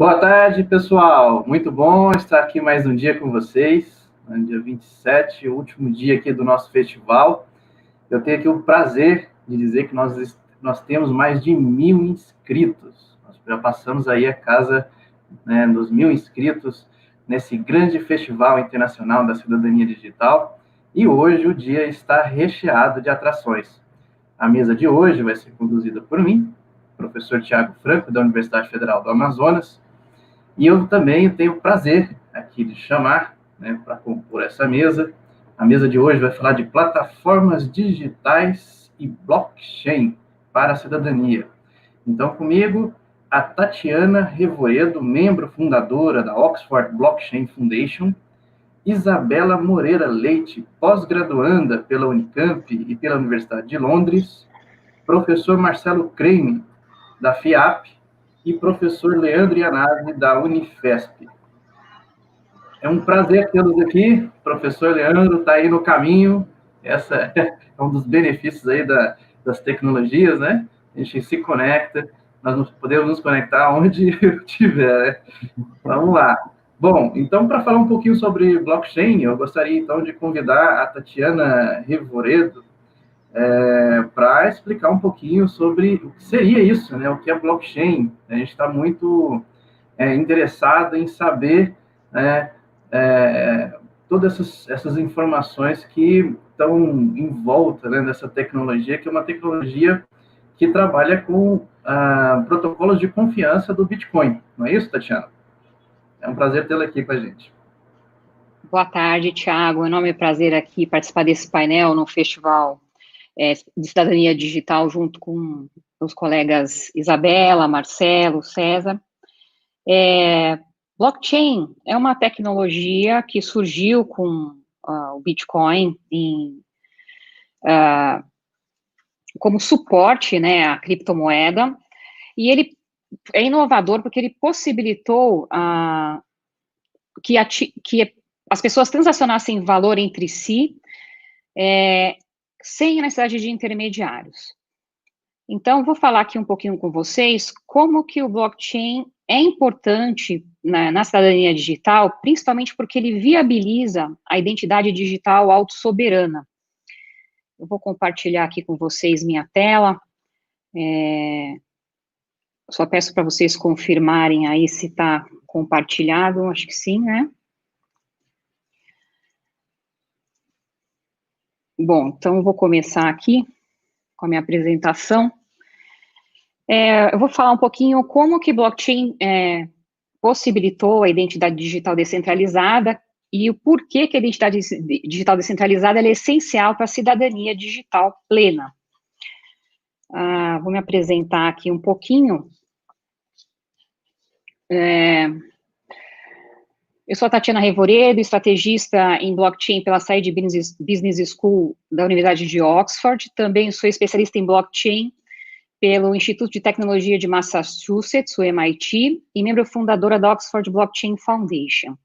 Boa tarde, pessoal. Muito bom estar aqui mais um dia com vocês, no dia 27, o último dia aqui do nosso festival. Eu tenho aqui o prazer de dizer que nós temos mais de 1.000 inscritos. Nós já passamos aí a casa, né, dos 1.000 inscritos nesse grande festival internacional da cidadania digital. E hoje o dia está recheado de atrações. A mesa de hoje vai ser conduzida por mim, professor Tiago Franco, da Universidade Federal do Amazonas, e eu também tenho o prazer aqui de chamar, né, para compor essa mesa. A mesa de hoje vai falar de plataformas digitais e blockchain para a cidadania. Então, comigo, a Tatiana Revoredo, membro fundadora da Oxford Blockchain Foundation, Isabela Moreira Leite, pós-graduanda pela Unicamp e pela Universidade de Londres, professor Marcelo Creme, da FIAP, e professor Leandro Iannazzi, da Unifesp. É um prazer tê-los aqui. O professor Leandro está aí no caminho. Essa é um dos benefícios aí das tecnologias, né? A gente se conecta, nós podemos nos conectar onde estiver, né? Vamos lá. Bom, então, para falar um pouquinho sobre blockchain, eu gostaria, então, de convidar a Tatiana Revoredo para explicar um pouquinho sobre o que seria isso, né? O que é blockchain. A gente está muito interessado em saber, né, todas essas informações que estão em volta, né, dessa tecnologia, que é uma tecnologia que trabalha com protocolos de confiança do Bitcoin. Não é isso, Tatiana? É um prazer tê-la aqui com a gente. Boa tarde, Tiago. É um enorme prazer aqui participar desse painel no Festival de Cidadania Digital, junto com os colegas Isabela, Marcelo, César. Blockchain é uma tecnologia que surgiu com o Bitcoin como suporte, né, à criptomoeda, e ele é inovador porque ele possibilitou que as pessoas transacionassem valor entre si, sem a necessidade de intermediários. Então, vou falar aqui um pouquinho com vocês como que o blockchain é importante na cidadania digital, principalmente porque ele viabiliza a identidade digital autossoberana. Eu vou compartilhar aqui com vocês minha tela. Só peço para vocês confirmarem aí se está compartilhado, acho que sim, né? Bom, então eu vou começar aqui com a minha apresentação. Eu vou falar um pouquinho como que blockchain possibilitou a identidade digital descentralizada e o porquê que a identidade digital descentralizada é essencial para a cidadania digital plena. Vou me apresentar aqui um pouquinho. Eu sou a Tatiana Revoredo, estrategista em blockchain pela Saïd Business School da Universidade de Oxford. Também sou especialista em blockchain pelo Instituto de Tecnologia de Massachusetts, o MIT, e membro fundadora da Oxford Blockchain Foundation.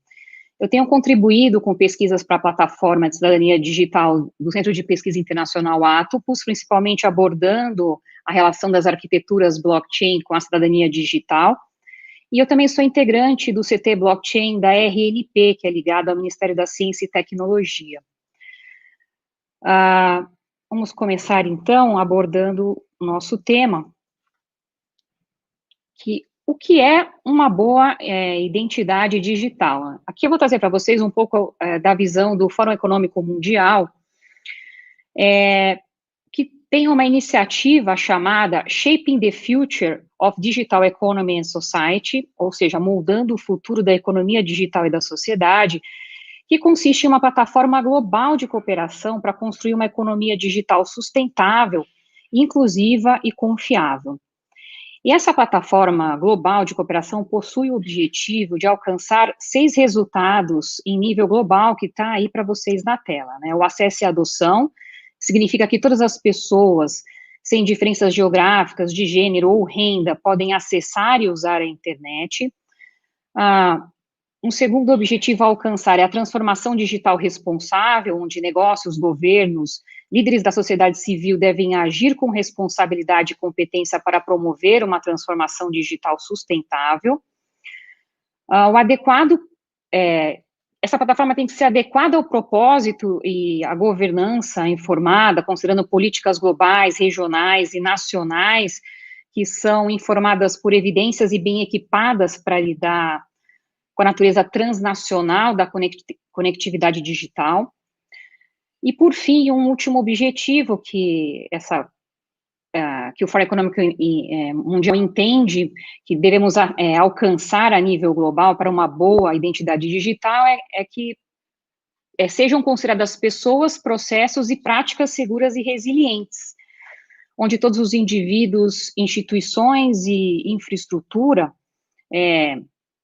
Eu tenho contribuído com pesquisas para a plataforma de cidadania digital do Centro de Pesquisa Internacional Atopus, principalmente abordando a relação das arquiteturas blockchain com a cidadania digital. E eu também sou integrante do CT Blockchain da RNP, que é ligado ao Ministério da Ciência e Tecnologia. Vamos começar, então, abordando o nosso tema, o que é uma boa identidade digital. Aqui eu vou trazer para vocês um pouco da visão do Fórum Econômico Mundial, que tem uma iniciativa chamada Shaping the Future of Digital Economy and Society, ou seja, moldando o futuro da economia digital e da sociedade, que consiste em uma plataforma global de cooperação para construir uma economia digital sustentável, inclusiva e confiável. E essa plataforma global de cooperação possui o objetivo de alcançar 6 resultados em nível global, que está aí para vocês na tela, né? O acesso e adoção, significa que todas as pessoas, sem diferenças geográficas, de gênero ou renda, podem acessar e usar a internet. Um segundo objetivo a alcançar é a transformação digital responsável, onde negócios, governos, líderes da sociedade civil devem agir com responsabilidade e competência para promover uma transformação digital sustentável. Essa plataforma tem que ser adequada ao propósito e à governança informada, considerando políticas globais, regionais e nacionais, que são informadas por evidências e bem equipadas para lidar com a natureza transnacional da conectividade digital. E, por fim, um último objetivo que o Fórum Econômico Mundial entende que devemos alcançar a nível global para uma boa identidade digital é que sejam consideradas pessoas, processos e práticas seguras e resilientes, onde todos os indivíduos, instituições e infraestrutura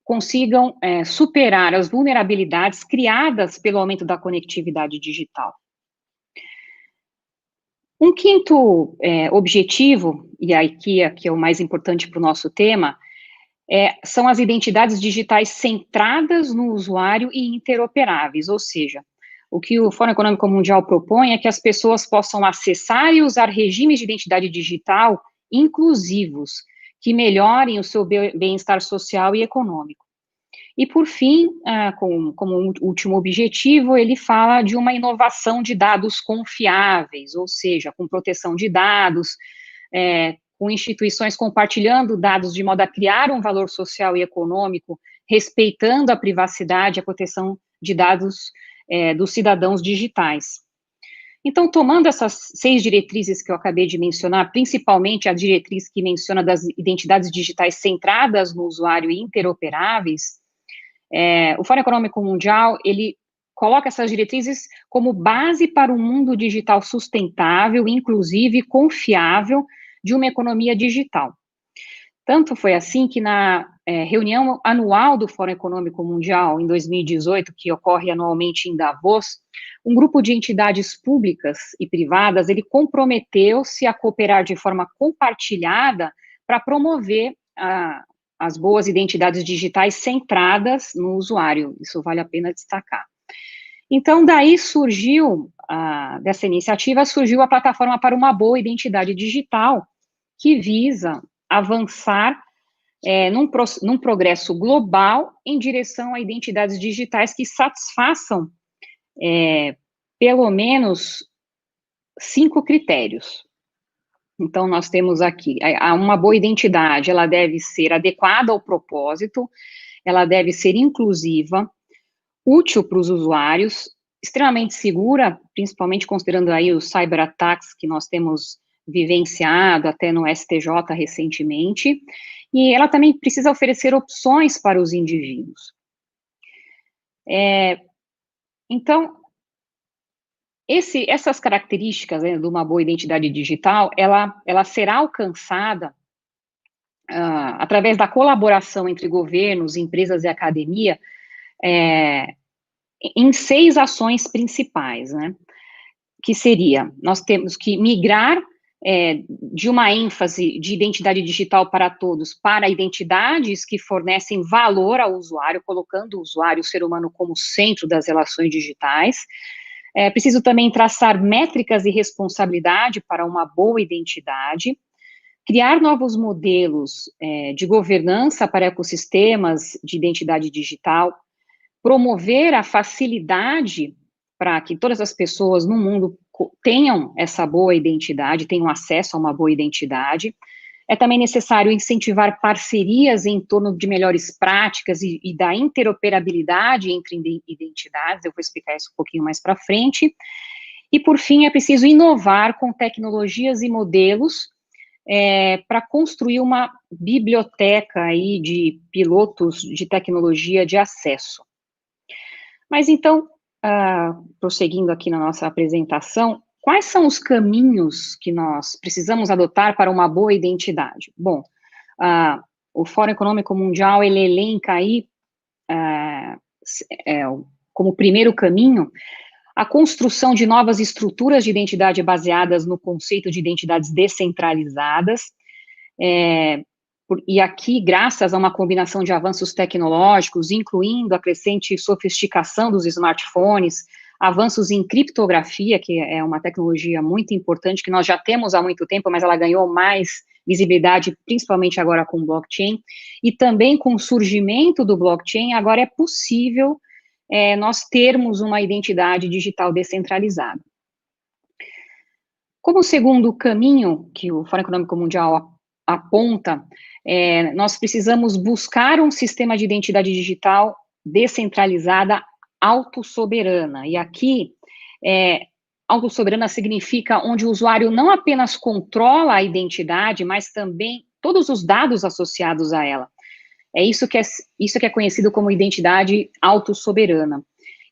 consigam superar as vulnerabilidades criadas pelo aumento da conectividade digital. Um quinto objetivo, e aqui é o mais importante para o nosso tema, são as identidades digitais centradas no usuário e interoperáveis, ou seja, o que o Fórum Econômico Mundial propõe é que as pessoas possam acessar e usar regimes de identidade digital inclusivos, que melhorem o seu bem-estar social e econômico. E, por fim, como último objetivo, ele fala de uma inovação de dados confiáveis, ou seja, com proteção de dados, com instituições compartilhando dados de modo a criar um valor social e econômico, respeitando a privacidade e a proteção de dados dos cidadãos digitais. Então, tomando essas 6 diretrizes que eu acabei de mencionar, principalmente a diretriz que menciona das identidades digitais centradas no usuário e interoperáveis, o Fórum Econômico Mundial, ele coloca essas diretrizes como base para um mundo digital sustentável, inclusive e confiável, de uma economia digital. Tanto foi assim que na reunião anual do Fórum Econômico Mundial, em 2018, que ocorre anualmente em Davos, um grupo de entidades públicas e privadas, ele comprometeu-se a cooperar de forma compartilhada para promover as boas identidades digitais centradas no usuário. Isso vale a pena destacar. Então, daí surgiu, dessa iniciativa, surgiu a plataforma para uma boa identidade digital, que visa avançar num progresso global em direção a identidades digitais que satisfaçam pelo menos 5 critérios. Então, nós temos aqui, uma boa identidade, ela deve ser adequada ao propósito, ela deve ser inclusiva, útil para os usuários, extremamente segura, principalmente considerando aí os cyberataques que nós temos vivenciado até no STJ recentemente, e ela também precisa oferecer opções para os indivíduos. Então, essas características, né, de uma boa identidade digital, ela será alcançada através da colaboração entre governos, empresas e academia, em 6 ações principais, né, que seria, nós temos que migrar de uma ênfase de identidade digital para todos, para identidades que fornecem valor ao usuário, colocando o usuário, o ser humano, como centro das relações digitais. Preciso também traçar métricas e responsabilidade para uma boa identidade, criar novos modelos de governança para ecossistemas de identidade digital, promover a facilidade para que todas as pessoas no mundo tenham essa boa identidade, tenham acesso a uma boa identidade. É também necessário incentivar parcerias em torno de melhores práticas e da interoperabilidade entre identidades, eu vou explicar isso um pouquinho mais para frente. E, por fim, é preciso inovar com tecnologias e modelos para construir uma biblioteca aí de pilotos de tecnologia de acesso. Mas, então, prosseguindo aqui na nossa apresentação, quais são os caminhos que nós precisamos adotar para uma boa identidade? Bom, o Fórum Econômico Mundial, ele elenca aí, como primeiro caminho, a construção de novas estruturas de identidade baseadas no conceito de identidades descentralizadas, e aqui, graças a uma combinação de avanços tecnológicos, incluindo a crescente sofisticação dos smartphones, avanços em criptografia, que é uma tecnologia muito importante, que nós já temos há muito tempo, mas ela ganhou mais visibilidade, principalmente agora com o blockchain, e também com o surgimento do blockchain, agora é possível nós termos uma identidade digital descentralizada. Como segundo caminho que o Fórum Econômico Mundial aponta, nós precisamos buscar um sistema de identidade digital descentralizada autossoberana, e aqui, autossoberana significa onde o usuário não apenas controla a identidade, mas também todos os dados associados a ela. Isso que é conhecido como identidade autossoberana.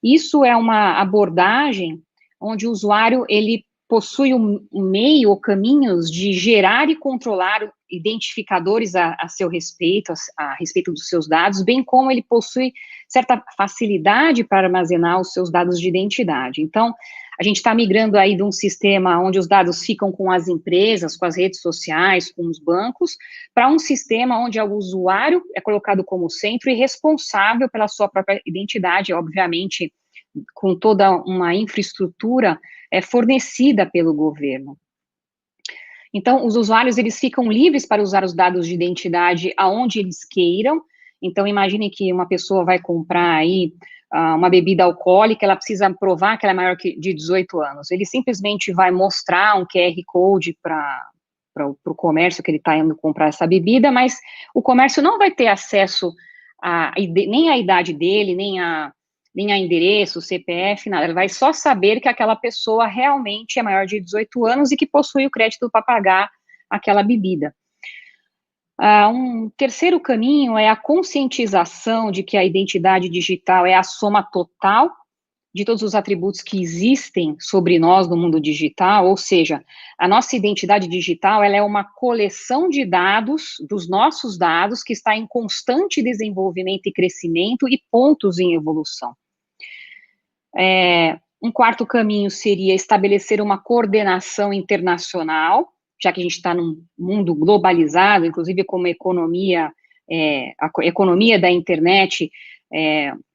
Isso é uma abordagem onde o usuário, ele possui um meio ou caminhos de gerar e controlar identificadores a seu respeito, a respeito dos seus dados, bem como ele possui certa facilidade para armazenar os seus dados de identidade. Então, a gente está migrando aí de um sistema onde os dados ficam com as empresas, com as redes sociais, com os bancos, para um sistema onde o usuário é colocado como centro e responsável pela sua própria identidade, obviamente, com toda uma infraestrutura fornecida pelo governo. Então, os usuários, eles ficam livres para usar os dados de identidade aonde eles queiram. Então, imagine que uma pessoa vai comprar aí uma bebida alcoólica, ela precisa provar que ela é maior de 18 anos. Ele simplesmente vai mostrar um QR Code para o comércio que ele está indo comprar essa bebida, mas o comércio não vai ter acesso nem à idade dele, nem a endereço, CPF, nada. Ele vai só saber que aquela pessoa realmente é maior de 18 anos e que possui o crédito para pagar aquela bebida. Um terceiro caminho é a conscientização de que a identidade digital é a soma total de todos os atributos que existem sobre nós no mundo digital, ou seja, a nossa identidade digital, ela é uma coleção de dados, dos nossos dados, que está em constante desenvolvimento e crescimento e pontos em evolução. Um quarto caminho seria estabelecer uma coordenação internacional, já que a gente está num mundo globalizado, inclusive como economia, a economia da internet,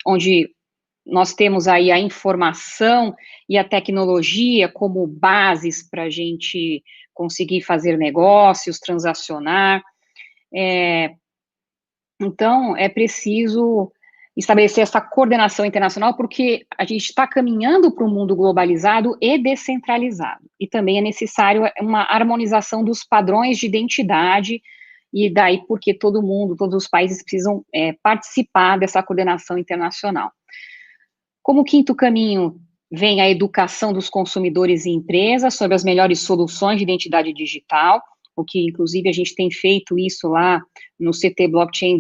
onde nós temos aí a informação e a tecnologia como bases para a gente conseguir fazer negócios, transacionar. Então, é preciso estabelecer essa coordenação internacional, porque a gente está caminhando para um mundo globalizado e descentralizado, e também é necessário uma harmonização dos padrões de identidade, e daí porque todo mundo, todos os países precisam participar dessa coordenação internacional. Como quinto caminho, vem a educação dos consumidores e empresas sobre as melhores soluções de identidade digital, o que, inclusive, a gente tem feito isso lá no CT Blockchain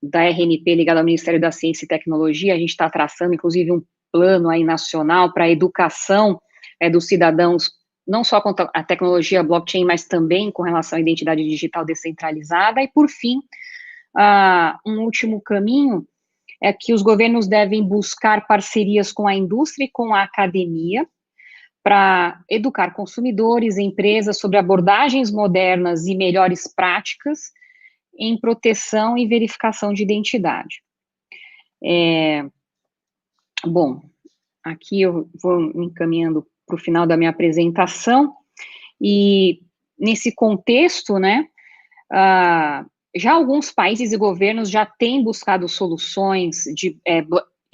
da RNP, ligado ao Ministério da Ciência e Tecnologia. A gente está traçando, inclusive, um plano aí nacional para a educação dos cidadãos, não só com a tecnologia blockchain, mas também com relação à identidade digital descentralizada. E, por fim, um último caminho é que os governos devem buscar parcerias com a indústria e com a academia, para educar consumidores e empresas sobre abordagens modernas e melhores práticas em proteção e verificação de identidade. Bom, aqui eu vou me encaminhando para o final da minha apresentação, e nesse contexto, né, já alguns países e governos já têm buscado soluções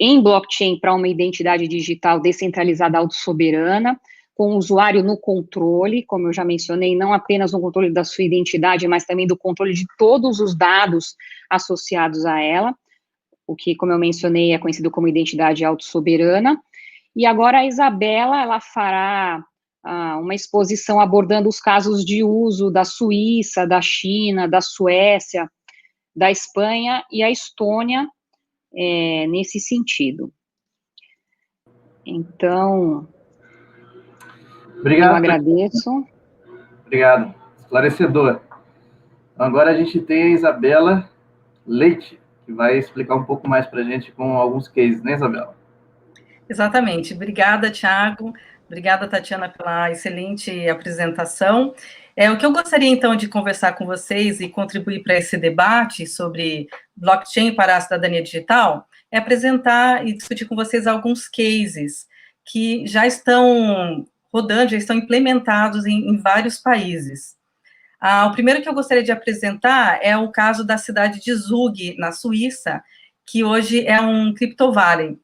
em blockchain para uma identidade digital descentralizada autossoberana, com o usuário no controle, como eu já mencionei, não apenas no controle da sua identidade, mas também do controle de todos os dados associados a ela, o que, como eu mencionei, é conhecido como identidade autossoberana. E agora a Isabela, ela fará uma exposição abordando os casos de uso da Suíça, da China, da Suécia, da Espanha e a Estônia, nesse sentido. Então, obrigado, eu agradeço. Obrigado, esclarecedor. Então, agora a gente tem a Isabela Leite, que vai explicar um pouco mais para a gente com alguns cases, né, Isabela? Exatamente. Obrigada, Thiago. Obrigada, Tatiana, pela excelente apresentação. O que eu gostaria, então, de conversar com vocês e contribuir para esse debate sobre blockchain para a cidadania digital é apresentar e discutir com vocês alguns cases que já estão rodando, já estão implementados em vários países. O primeiro que eu gostaria de apresentar é o caso da cidade de Zug, na Suíça, que hoje é um crypto valley,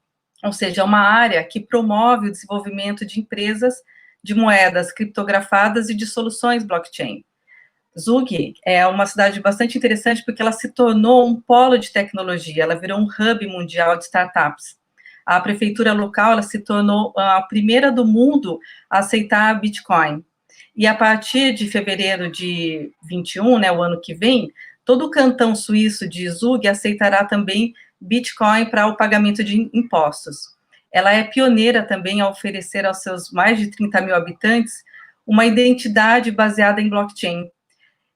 ou seja, é uma área que promove o desenvolvimento de empresas de moedas criptografadas e de soluções blockchain. Zug é uma cidade bastante interessante porque ela se tornou um polo de tecnologia, ela virou um hub mundial de startups. A prefeitura local, ela se tornou a primeira do mundo a aceitar Bitcoin. E a partir de fevereiro de 21, né, o ano que vem, todo o cantão suíço de Zug aceitará também Bitcoin para o pagamento de impostos. Ela é pioneira também a oferecer aos seus mais de 30 mil habitantes uma identidade baseada em blockchain.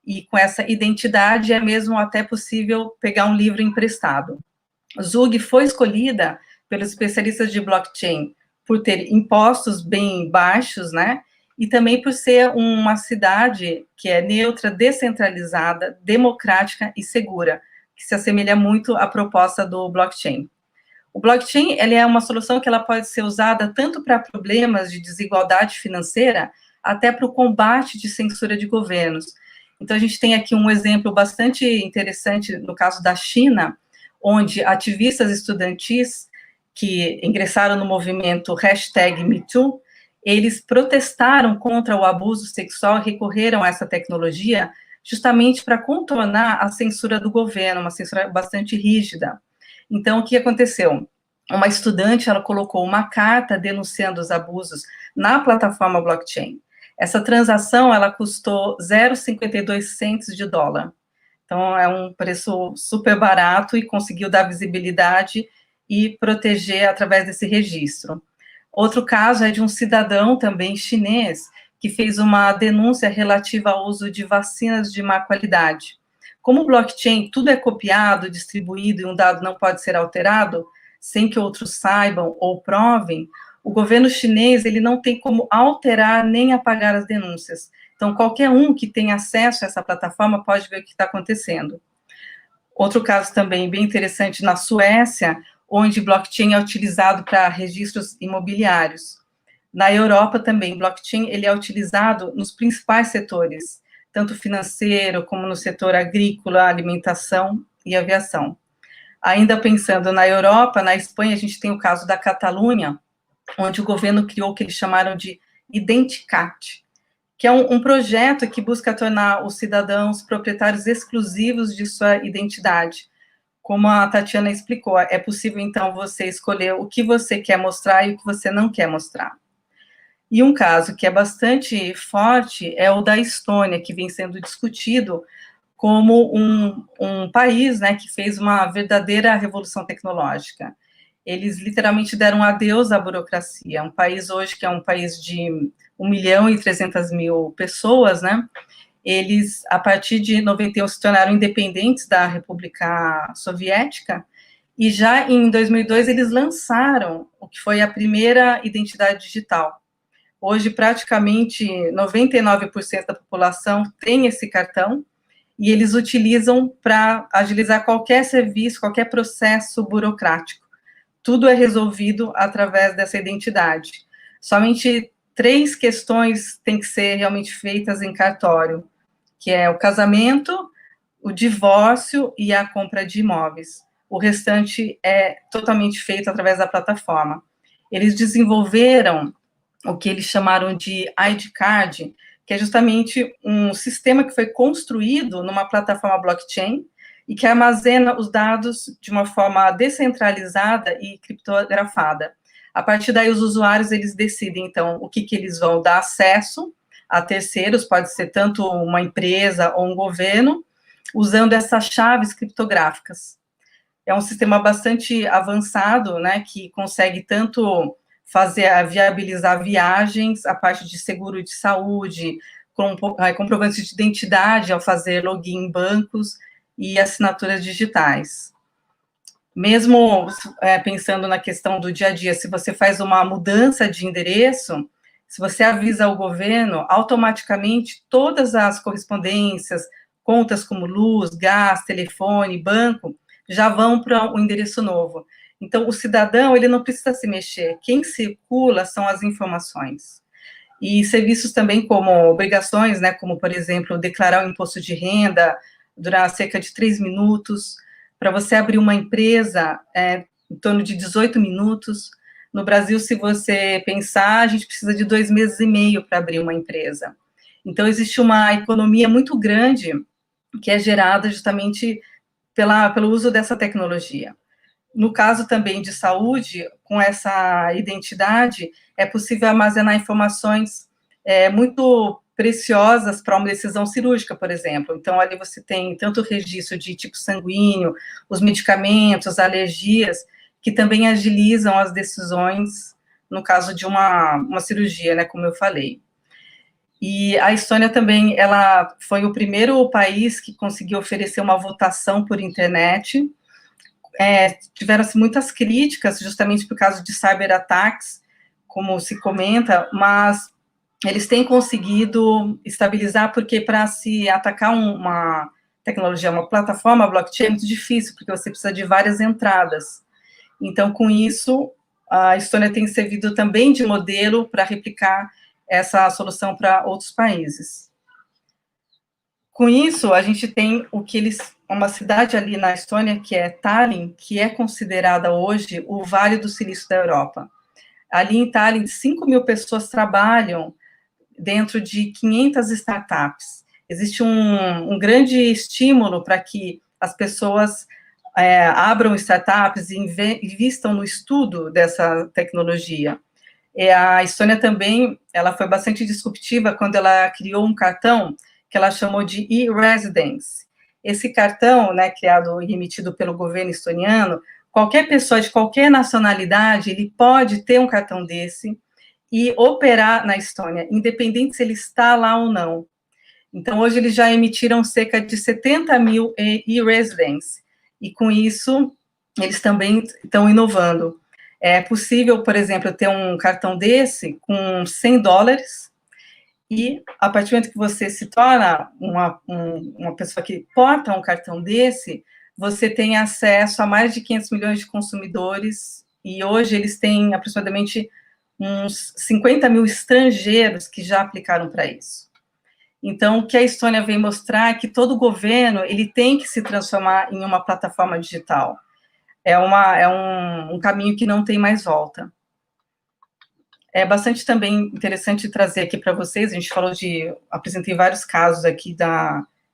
E com essa identidade é mesmo até possível pegar um livro emprestado. Zug foi escolhida pelos especialistas de blockchain por ter impostos bem baixos, né? E também por ser uma cidade que é neutra, descentralizada, democrática e segura, que se assemelha muito à proposta do blockchain. O blockchain, ele é uma solução que ela pode ser usada tanto para problemas de desigualdade financeira, até para o combate de censura de governos. Então, a gente tem aqui um exemplo bastante interessante no caso da China, onde ativistas estudantis que ingressaram no movimento #MeToo, eles protestaram contra o abuso sexual e recorreram a essa tecnologia justamente para contornar a censura do governo, uma censura bastante rígida. Então, o que aconteceu? Uma estudante, ela colocou uma carta denunciando os abusos na plataforma blockchain. Essa transação, ela custou 0,52 centos de dólar. Então, é um preço super barato e conseguiu dar visibilidade e proteger através desse registro. Outro caso é de um cidadão também chinês, que fez uma denúncia relativa ao uso de vacinas de má qualidade. Como o blockchain, tudo é copiado, distribuído e um dado não pode ser alterado, sem que outros saibam ou provem, o governo chinês ele não tem como alterar nem apagar as denúncias. Então, qualquer um que tenha acesso a essa plataforma pode ver o que está acontecendo. Outro caso também bem interessante na Suécia, onde blockchain é utilizado para registros imobiliários. Na Europa também, blockchain ele é utilizado nos principais setores, tanto financeiro como no setor agrícola, alimentação e aviação. Ainda pensando na Europa, na Espanha, a gente tem o caso da Catalunha, onde o governo criou o que eles chamaram de Identicat, que é um projeto que busca tornar os cidadãos proprietários exclusivos de sua identidade. Como a Tatiana explicou, é possível, então, você escolher o que você quer mostrar e o que você não quer mostrar. E um caso que é bastante forte é o da Estônia, que vem sendo discutido como um país, né, que fez uma verdadeira revolução tecnológica. Eles literalmente deram adeus à burocracia. Um país hoje que é um país de 1.300.000 pessoas, né, eles, a partir de 91, se tornaram independentes da República Soviética, e já em 2002 eles lançaram o que foi a primeira identidade digital. Hoje, praticamente 99% da população tem esse cartão, e eles utilizam para agilizar qualquer serviço, qualquer processo burocrático. Tudo é resolvido através dessa identidade. Somente 3 questões têm que ser realmente feitas em cartório, que é o casamento, o divórcio e a compra de imóveis. O restante é totalmente feito através da plataforma. Eles desenvolveram o que eles chamaram de ID Card, que é justamente um sistema que foi construído numa plataforma blockchain e que armazena os dados de uma forma descentralizada e criptografada. A partir daí, os usuários, eles decidem, então, o que eles vão dar acesso a terceiros, pode ser tanto uma empresa ou um governo, usando essas chaves criptográficas. É um sistema bastante avançado, né, que consegue tanto viabilizar viagens, a parte de seguro de saúde, comprovantes de identidade ao fazer login em bancos e assinaturas digitais. Mesmo pensando na questão do dia a dia, se você faz uma mudança de endereço, se você avisa ao governo, automaticamente todas as correspondências, contas como luz, gás, telefone, banco, já vão para o endereço novo. Então, o cidadão, ele não precisa se mexer, quem circula são as informações. E serviços também como obrigações, né, como, por exemplo, declarar o imposto de renda, durar cerca de 3 minutos, para você abrir uma empresa, em torno de 18 minutos. No Brasil, se você pensar, a gente precisa de 2 meses e meio para abrir uma empresa. Então, existe uma economia muito grande que é gerada justamente pelo uso dessa tecnologia. No caso também de saúde, com essa identidade, é possível armazenar informações muito preciosas para uma decisão cirúrgica, por exemplo. Então, ali você tem tanto o registro de tipo sanguíneo, os medicamentos, alergias, que também agilizam as decisões no caso de uma cirurgia, né, como eu falei. E a Estônia também, ela foi o primeiro país que conseguiu oferecer uma votação por internet. Tiveram-se muitas críticas, justamente por causa de cyberataques, como se comenta, mas eles têm conseguido estabilizar, porque para se atacar uma tecnologia, uma plataforma blockchain, é muito difícil, porque você precisa de várias entradas. Então, com isso, a Estônia tem servido também de modelo para replicar essa solução para outros países. Com isso, a gente tem uma cidade ali na Estônia, que é Tallinn, que é considerada hoje o Vale do Silício da Europa. Ali em Tallinn, 5.000 pessoas trabalham dentro de 500 startups. Existe um grande estímulo para que as pessoas abram startups e investam no estudo dessa tecnologia. A Estônia também, ela foi bastante disruptiva quando ela criou um cartão que ela chamou de e-residence. Esse cartão, né, criado e emitido pelo governo estoniano, qualquer pessoa de qualquer nacionalidade, ele pode ter um cartão desse e operar na Estônia, independente se ele está lá ou não. Então, hoje eles já emitiram cerca de 70 mil e-residents, e com isso, eles também estão inovando. É possível, por exemplo, ter um cartão desse com $100, e a partir do momento que você se torna uma pessoa que porta um cartão desse, você tem acesso a mais de 500 milhões de consumidores, e hoje eles têm aproximadamente uns 50 mil estrangeiros que já aplicaram para isso. Então, o que a Estônia vem mostrar é que todo governo ele tem que se transformar em uma plataforma digital. É um caminho que não tem mais volta. É bastante também interessante trazer aqui para vocês, a gente apresentei vários casos aqui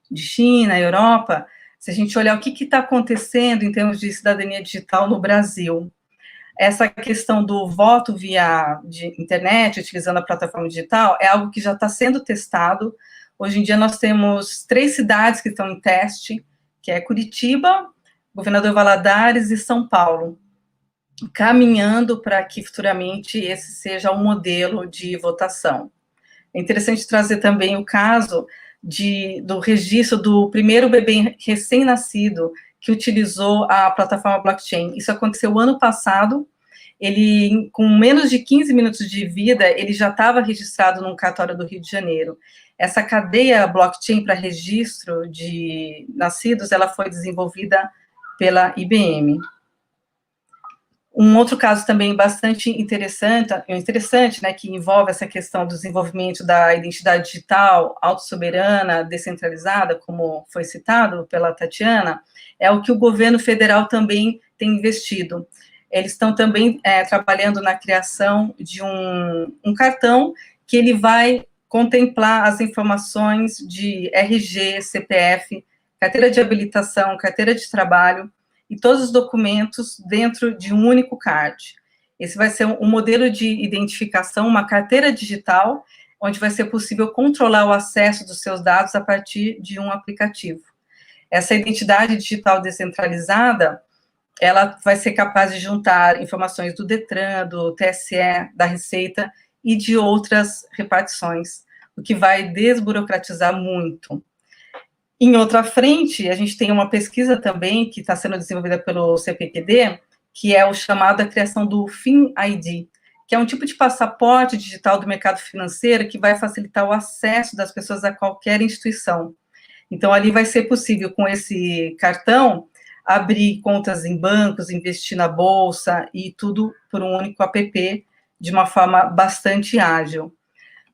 de China, Europa, se a gente olhar o que está acontecendo em termos de cidadania digital no Brasil. Essa questão do voto via internet, utilizando a plataforma digital, é algo que já está sendo testado. Hoje em dia nós temos 3 cidades que estão em teste, que é Curitiba, Governador Valadares e São Paulo, caminhando para que futuramente esse seja um modelo de votação. É interessante trazer também o caso do registro do primeiro bebê recém-nascido que utilizou a plataforma blockchain. Isso aconteceu ano passado. Ele, com menos de 15 minutos de vida, ele já estava registrado num cartório do Rio de Janeiro. Essa cadeia blockchain para registro de nascidos, ela foi desenvolvida pela IBM. Um outro caso também bastante interessante, né, que envolve essa questão do desenvolvimento da identidade digital, autossoberana, descentralizada, como foi citado pela Tatiana, é o que o governo federal também tem investido. Eles estão também trabalhando na criação de um cartão que ele vai contemplar as informações de RG, CPF, carteira de habilitação, carteira de trabalho, e todos os documentos dentro de um único card. Esse vai ser um modelo de identificação, uma carteira digital, onde vai ser possível controlar o acesso dos seus dados a partir de um aplicativo. Essa identidade digital descentralizada, ela vai ser capaz de juntar informações do Detran, do TSE, da Receita e de outras repartições, o que vai desburocratizar muito. Em outra frente, a gente tem uma pesquisa também que está sendo desenvolvida pelo CPQD, que é o chamado a criação do FinID, que é um tipo de passaporte digital do mercado financeiro que vai facilitar o acesso das pessoas a qualquer instituição. Então, ali vai ser possível, com esse cartão, abrir contas em bancos, investir na bolsa e tudo por um único app, de uma forma bastante ágil.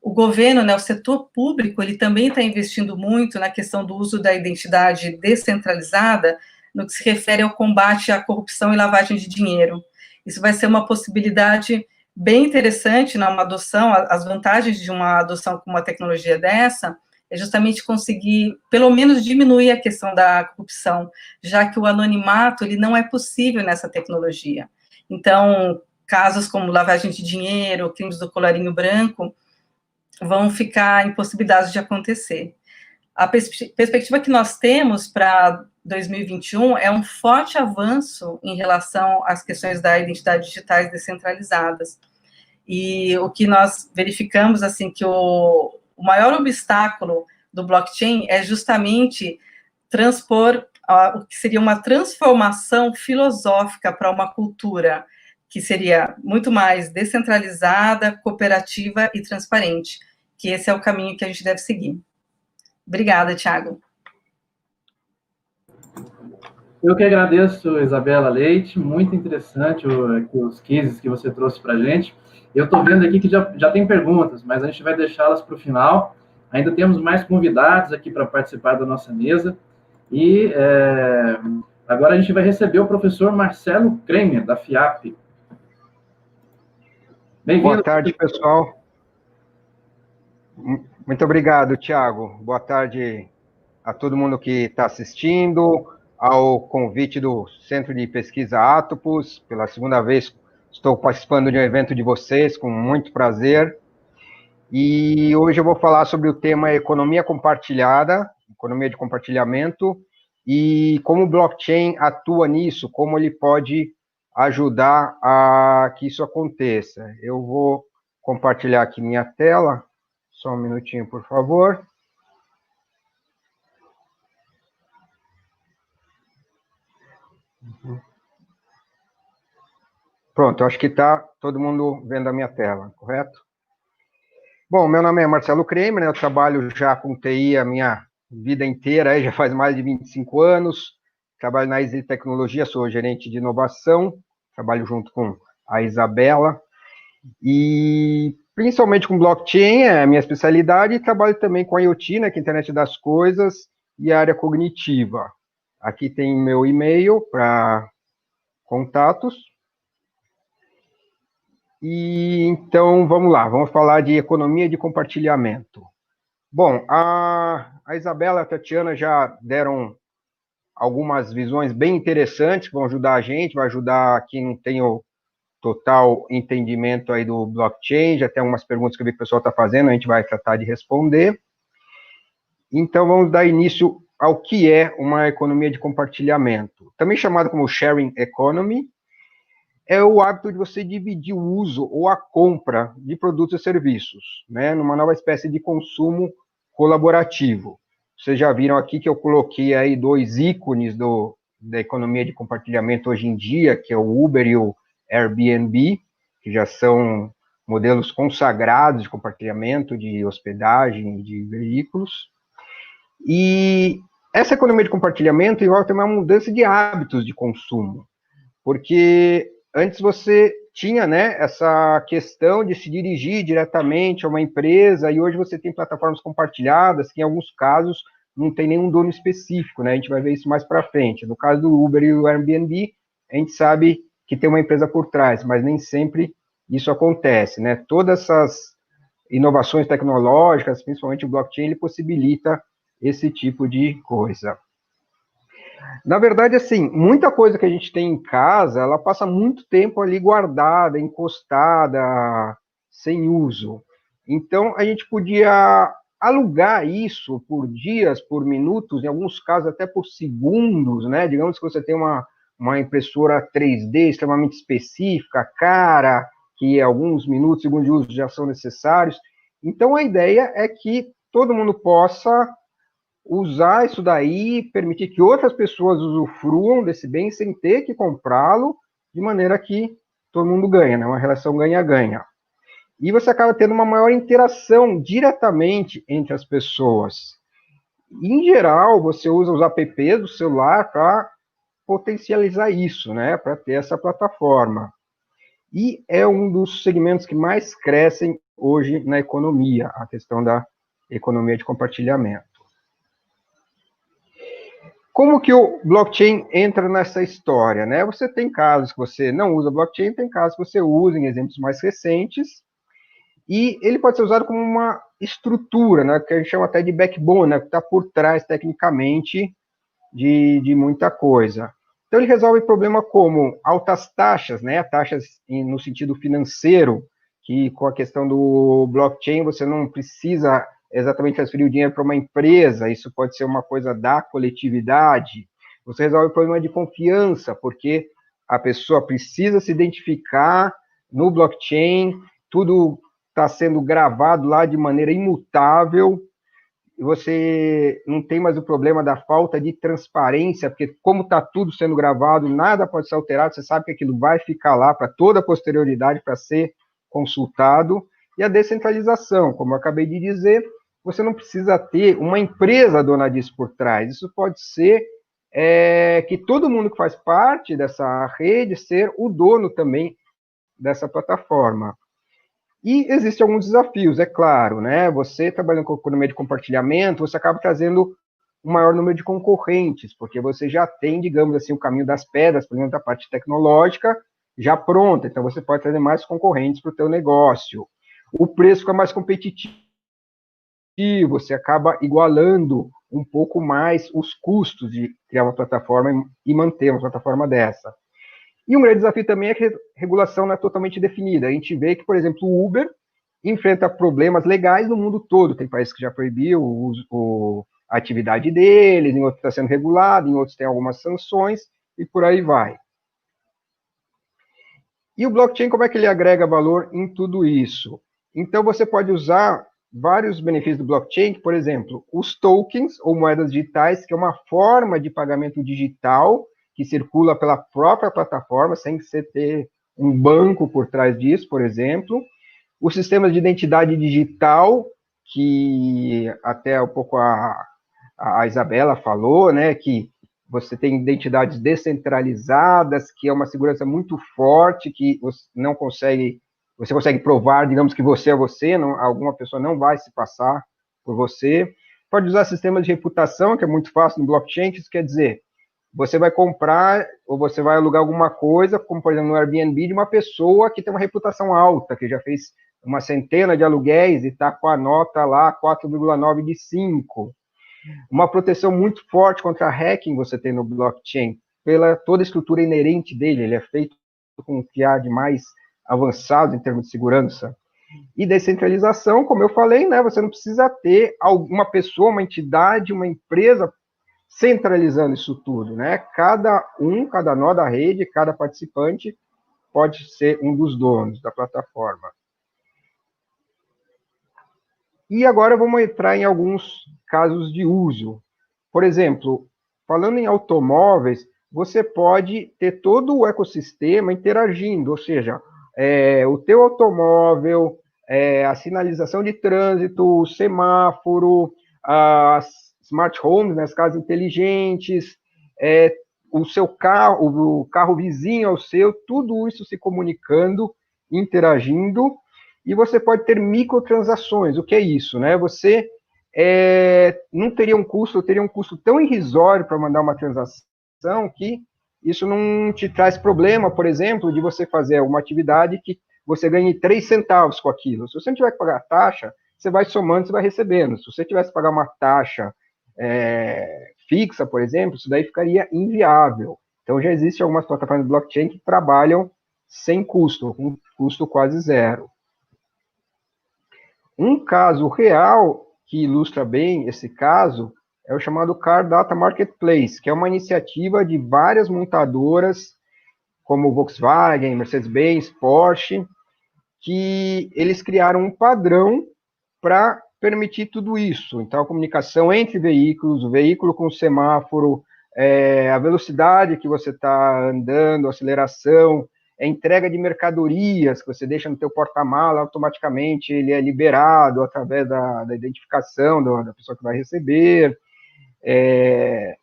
O governo, né, o setor público, ele também está investindo muito na questão do uso da identidade descentralizada no que se refere ao combate à corrupção e lavagem de dinheiro. Isso vai ser uma possibilidade bem interessante uma adoção. As vantagens de uma adoção com uma tecnologia dessa é justamente conseguir, pelo menos, diminuir a questão da corrupção, já que o anonimato ele não é possível nessa tecnologia. Então, casos como lavagem de dinheiro, crimes do colarinho branco, vão ficar impossibilitados de acontecer. A perspectiva que nós temos para 2021 é um forte avanço em relação às questões da identidade digitais descentralizadas. E o que nós verificamos, assim, que o maior obstáculo do blockchain é justamente transpor o que seria uma transformação filosófica para uma cultura que seria muito mais descentralizada, cooperativa e transparente, que esse é o caminho que a gente deve seguir. Obrigada, Thiago. Eu que agradeço, Isabela Leite, muito interessante os cases que você trouxe para a gente. Eu estou vendo aqui que já tem perguntas, mas a gente vai deixá-las para o final. Ainda temos mais convidados aqui para participar da nossa mesa. E agora a gente vai receber o professor Marcelo Kremer, da FIAP. Bem-vindo. Boa tarde, pessoal. Muito obrigado, Thiago. Boa tarde a todo mundo que está assistindo, ao convite do Centro de Pesquisa Atopus. Pela segunda vez estou participando de um evento de vocês, com muito prazer. E hoje eu vou falar sobre o tema economia compartilhada, economia de compartilhamento, e como o blockchain atua nisso, como ele pode ajudar a que isso aconteça. Eu vou compartilhar aqui minha tela, só um minutinho, por favor. Pronto, acho que está todo mundo vendo a minha tela, correto? Bom, meu nome é Marcelo Kremer, eu trabalho já com TI a minha vida inteira, aí já faz mais de 25 anos, trabalho na Easy Tecnologia, sou gerente de inovação, trabalho junto com a Isabela, e principalmente com blockchain, é a minha especialidade, e trabalho também com IoT, né, que é a internet das coisas, e a área cognitiva. Aqui tem meu e-mail para contatos. E então, vamos lá, vamos falar de economia de compartilhamento. Bom, a Isabela e a Tatiana já deram algumas visões bem interessantes que vão ajudar a gente, vai ajudar quem não tem o total entendimento aí do blockchain, já tem algumas perguntas que eu vi que o pessoal está fazendo, a gente vai tratar de responder. Então, vamos dar início ao que é uma economia de compartilhamento, também chamada como sharing economy. É o hábito de você dividir o uso ou a compra de produtos e serviços, né, numa nova espécie de consumo colaborativo. Vocês já viram aqui que eu coloquei aí 2 ícones da economia de compartilhamento hoje em dia, que é o Uber e o Airbnb, que já são modelos consagrados de compartilhamento de hospedagem e de veículos. E essa economia de compartilhamento envolve também uma mudança de hábitos de consumo, porque antes você tinha, né, essa questão de se dirigir diretamente a uma empresa, e hoje você tem plataformas compartilhadas, que em alguns casos não tem nenhum dono específico, né, a gente vai ver isso mais para frente. No caso do Uber e do Airbnb, a gente sabe que tem uma empresa por trás, mas nem sempre isso acontece, né. Todas essas inovações tecnológicas, principalmente o blockchain, ele possibilita esse tipo de coisa. Na verdade, assim, muita coisa que a gente tem em casa, ela passa muito tempo ali guardada, encostada, sem uso. Então, a gente podia alugar isso por dias, por minutos, em alguns casos até por segundos, né? Digamos que você tem uma impressora 3D extremamente específica, cara, que alguns minutos, segundos de uso já são necessários. Então, a ideia é que todo mundo possa usar isso daí, permitir que outras pessoas usufruam desse bem sem ter que comprá-lo, de maneira que todo mundo ganha, né? Uma relação ganha-ganha. E você acaba tendo uma maior interação diretamente entre as pessoas. Em geral, você usa os apps do celular para potencializar isso, né? Para ter essa plataforma. E é um dos segmentos que mais crescem hoje na economia, a questão da economia de compartilhamento. Como que o blockchain entra nessa história, né? Você tem casos que você não usa blockchain, tem casos que você usa em exemplos mais recentes, e ele pode ser usado como uma estrutura, né, que a gente chama até de backbone, né, que está por trás, tecnicamente, de muita coisa. Então, ele resolve problema como altas taxas, né, taxas no sentido financeiro, que com a questão do blockchain você não precisa exatamente transferir o dinheiro para uma empresa, isso pode ser uma coisa da coletividade. Você resolve o problema de confiança, porque a pessoa precisa se identificar no blockchain, tudo está sendo gravado lá de maneira imutável, e você não tem mais o problema da falta de transparência, porque como está tudo sendo gravado, nada pode ser alterado, você sabe que aquilo vai ficar lá para toda a posterioridade para ser consultado. E a descentralização, como eu acabei de dizer, você não precisa ter uma empresa dona disso por trás. Isso pode ser que todo mundo que faz parte dessa rede ser o dono também dessa plataforma. E existem alguns desafios, é claro, né? Você trabalhando com economia de compartilhamento, você acaba trazendo um maior número de concorrentes, porque você já tem, digamos assim, o caminho das pedras, por exemplo, da parte tecnológica, já pronta. Então, você pode trazer mais concorrentes para o teu negócio. O preço fica mais competitivo, você acaba igualando um pouco mais os custos de criar uma plataforma e manter uma plataforma dessa. E um grande desafio também é que a regulação não é totalmente definida. A gente vê que, por exemplo, o Uber enfrenta problemas legais no mundo todo. Tem países que já proibiu a atividade deles, em outros está sendo regulado, em outros tem algumas sanções, e por aí vai. E o blockchain, como é que ele agrega valor em tudo isso? Então, você pode usar vários benefícios do blockchain, por exemplo, os tokens, ou moedas digitais, que é uma forma de pagamento digital que circula pela própria plataforma, sem você ter um banco por trás disso, por exemplo. Os sistemas de identidade digital, que até um pouco a Isabela falou, né, que você tem identidades descentralizadas, que é uma segurança muito forte, que você não consegue, você consegue provar, digamos que você é você, não, alguma pessoa não vai se passar por você. Pode usar sistemas de reputação, que é muito fácil no blockchain, que isso quer dizer, você vai comprar ou você vai alugar alguma coisa, como por exemplo no Airbnb, de uma pessoa que tem uma reputação alta, que já fez uma centena de aluguéis e está com a nota lá 4,9 de 5. Uma proteção muito forte contra hacking você tem no blockchain, pela toda a estrutura inerente dele, ele é feito com o que há de mais avançado em termos de segurança. E descentralização, como eu falei, né, você não precisa ter alguma pessoa, uma entidade, uma empresa centralizando isso tudo, né? Cada nó da rede, cada participante pode ser um dos donos da plataforma. E agora vamos entrar em alguns casos de uso. Por exemplo, falando em automóveis, você pode ter todo o ecossistema interagindo, ou seja, o teu automóvel, a sinalização de trânsito, o semáforo, as smart homes, né, as casas inteligentes, o seu carro, o carro vizinho ao seu, tudo isso se comunicando, interagindo. E você pode ter microtransações. O que é isso, né? Você não teria um custo tão irrisório para mandar uma transação que isso não te traz problema, por exemplo, de você fazer uma atividade que você ganhe 3 centavos com aquilo. Se você não tiver que pagar taxa, você vai somando, você vai recebendo. Se você tivesse que pagar uma taxa fixa, por exemplo, isso daí ficaria inviável. Então, já existem algumas plataformas de blockchain que trabalham sem custo, com custo quase zero. Um caso real que ilustra bem esse caso é o chamado Car Data Marketplace, que é uma iniciativa de várias montadoras, como Volkswagen, Mercedes-Benz, Porsche, que eles criaram um padrão para permitir tudo isso. Então, a comunicação entre veículos, o veículo com o semáforo, a velocidade que você está andando, a aceleração, a entrega de mercadorias que você deixa no teu porta-mala, automaticamente ele é liberado através da identificação da pessoa que vai receber,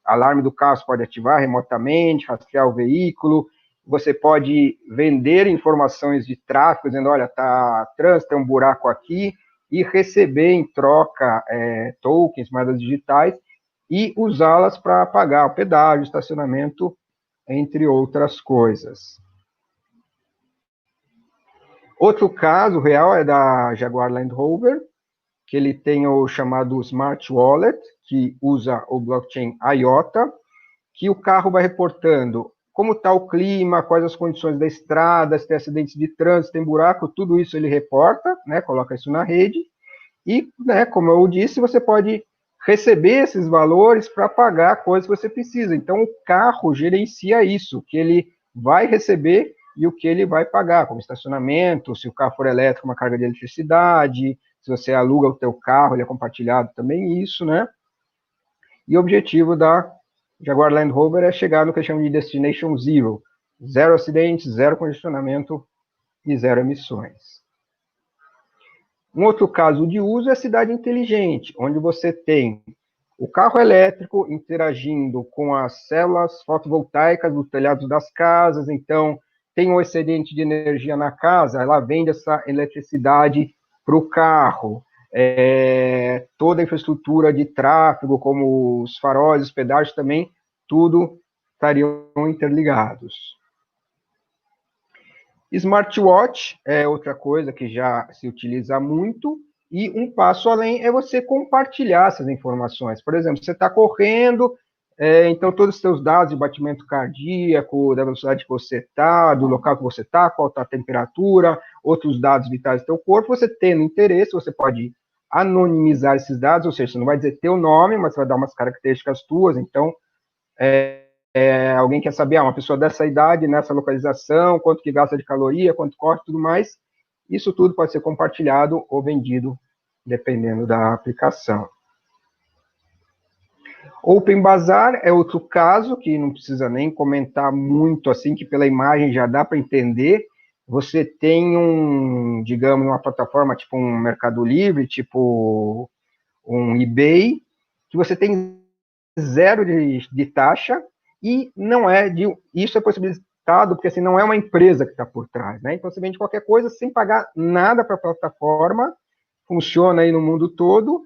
alarme do carro você pode ativar remotamente, rastrear o veículo, você pode vender informações de tráfego, dizendo, olha, tá trânsito, tem um buraco aqui, e receber em troca tokens, moedas digitais, e usá-las para pagar o pedágio, estacionamento, entre outras coisas. Outro caso real é da Jaguar Land Rover, que ele tem o chamado Smart Wallet, que usa o blockchain IOTA, que o carro vai reportando como está o clima, quais as condições da estrada, se tem acidentes de trânsito, tem buraco, tudo isso ele reporta, né, coloca isso na rede, e, né, como eu disse, você pode receber esses valores para pagar coisas que você precisa. Então, o carro gerencia isso, que ele vai receber e o que ele vai pagar, como estacionamento, se o carro for elétrico, uma carga de eletricidade, se você aluga o teu carro, ele é compartilhado também isso, né? E o objetivo da Jaguar Land Rover é chegar no que chama de Destination Zero, 0 acidentes, 0 congestionamento e 0 emissões. Um outro caso de uso é a cidade inteligente, onde você tem o carro elétrico interagindo com as células fotovoltaicas dos telhados das casas, então tem um excedente de energia na casa, ela vende essa eletricidade para o carro, toda a infraestrutura de tráfego, como os faróis, os pedágios também, tudo estariam interligados. Smartwatch é outra coisa que já se utiliza muito, e um passo além é você compartilhar essas informações. Por exemplo, você está correndo, então todos os seus dados de batimento cardíaco, da velocidade que você está, do local que você está, qual está a temperatura, outros dados vitais do seu corpo, você tendo interesse, você pode anonimizar esses dados, ou seja, você não vai dizer teu nome, mas você vai dar umas características tuas, então, alguém quer saber, uma pessoa dessa idade, nessa localização, quanto que gasta de caloria, quanto corre, tudo mais, isso tudo pode ser compartilhado ou vendido, dependendo da aplicação. Open Bazaar é outro caso, que não precisa nem comentar muito, assim, que pela imagem já dá para entender. Você tem digamos, uma plataforma tipo um Mercado Livre, tipo um eBay, que você tem zero de taxa, e isso é possibilitado, porque assim, não é uma empresa que está por trás, né? Então você vende qualquer coisa sem pagar nada para a plataforma, funciona aí no mundo todo,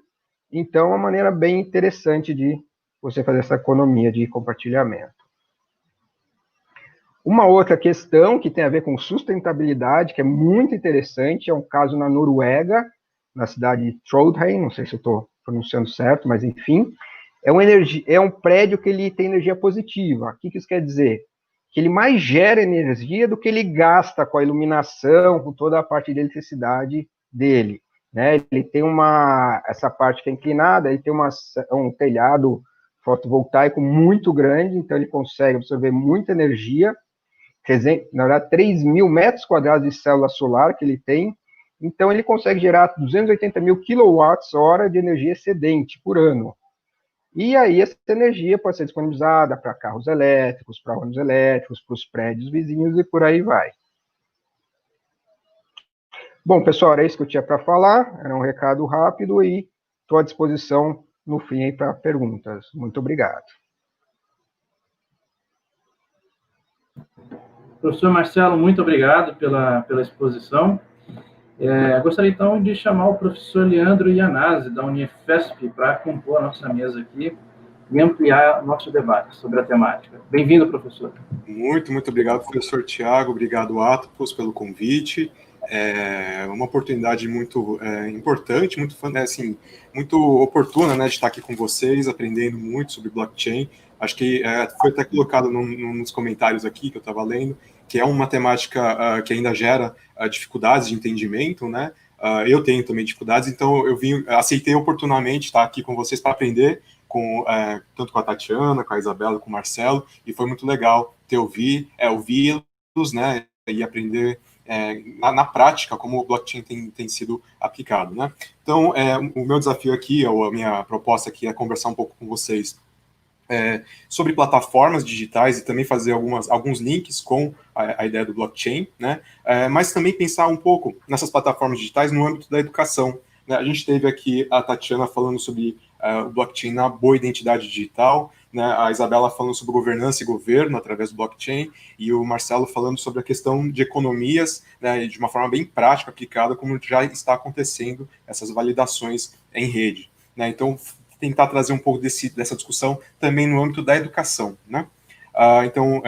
então é uma maneira bem interessante de você fazer essa economia de compartilhamento. Uma outra questão que tem a ver com sustentabilidade, que é muito interessante, é um caso na Noruega, na cidade de Trondheim, não sei se eu estou pronunciando certo, mas enfim, é um prédio que ele tem energia positiva. O que isso quer dizer? Que ele mais gera energia do que ele gasta com a iluminação, com toda a parte de eletricidade dele, né? Ele tem essa parte que é inclinada, ele tem um telhado fotovoltaico muito grande, então ele consegue absorver muita energia, na verdade, 3.000 metros quadrados de célula solar que ele tem, então ele consegue gerar 280 mil kWh de energia excedente por ano. E aí essa energia pode ser disponibilizada para carros elétricos, para ônibus elétricos, para os prédios vizinhos e por aí vai. Bom, pessoal, era isso que eu tinha para falar, era um recado rápido e estou à disposição no fim para perguntas. Muito obrigado. Professor Marcelo, muito obrigado pela exposição. Gostaria, então, de chamar o professor Leandro Iannazzi, da Unifesp, para compor a nossa mesa aqui e ampliar o nosso debate sobre a temática. Bem-vindo, professor. Muito obrigado, professor Tiago. Obrigado, Atopos, pelo convite. É uma oportunidade muito importante, muito oportuna, né, de estar aqui com vocês, aprendendo muito sobre blockchain. Acho que foi até colocado nos comentários aqui que eu estava lendo, que é uma temática que ainda gera dificuldades de entendimento, né? Eu tenho também dificuldades, então aceitei oportunamente estar aqui com vocês para aprender, tanto com a Tatiana, com a Isabela, com o Marcelo, e foi muito legal ouvi-los, né, e aprender na prática como o blockchain tem sido aplicado, né? Então, o meu desafio aqui, ou a minha proposta aqui é conversar um pouco com vocês sobre plataformas digitais e também fazer alguns links com a ideia do blockchain, né? Mas também pensar um pouco nessas plataformas digitais no âmbito da educação, né? A gente teve aqui a Tatiana falando sobre o blockchain na boa identidade digital, né? A Isabela falando sobre governança e governo através do blockchain, e o Marcelo falando sobre a questão de economias, né, de uma forma bem prática, aplicada, como já está acontecendo essas validações em rede, né? Então, tentar trazer um pouco dessa discussão também no âmbito da educação, né? Então,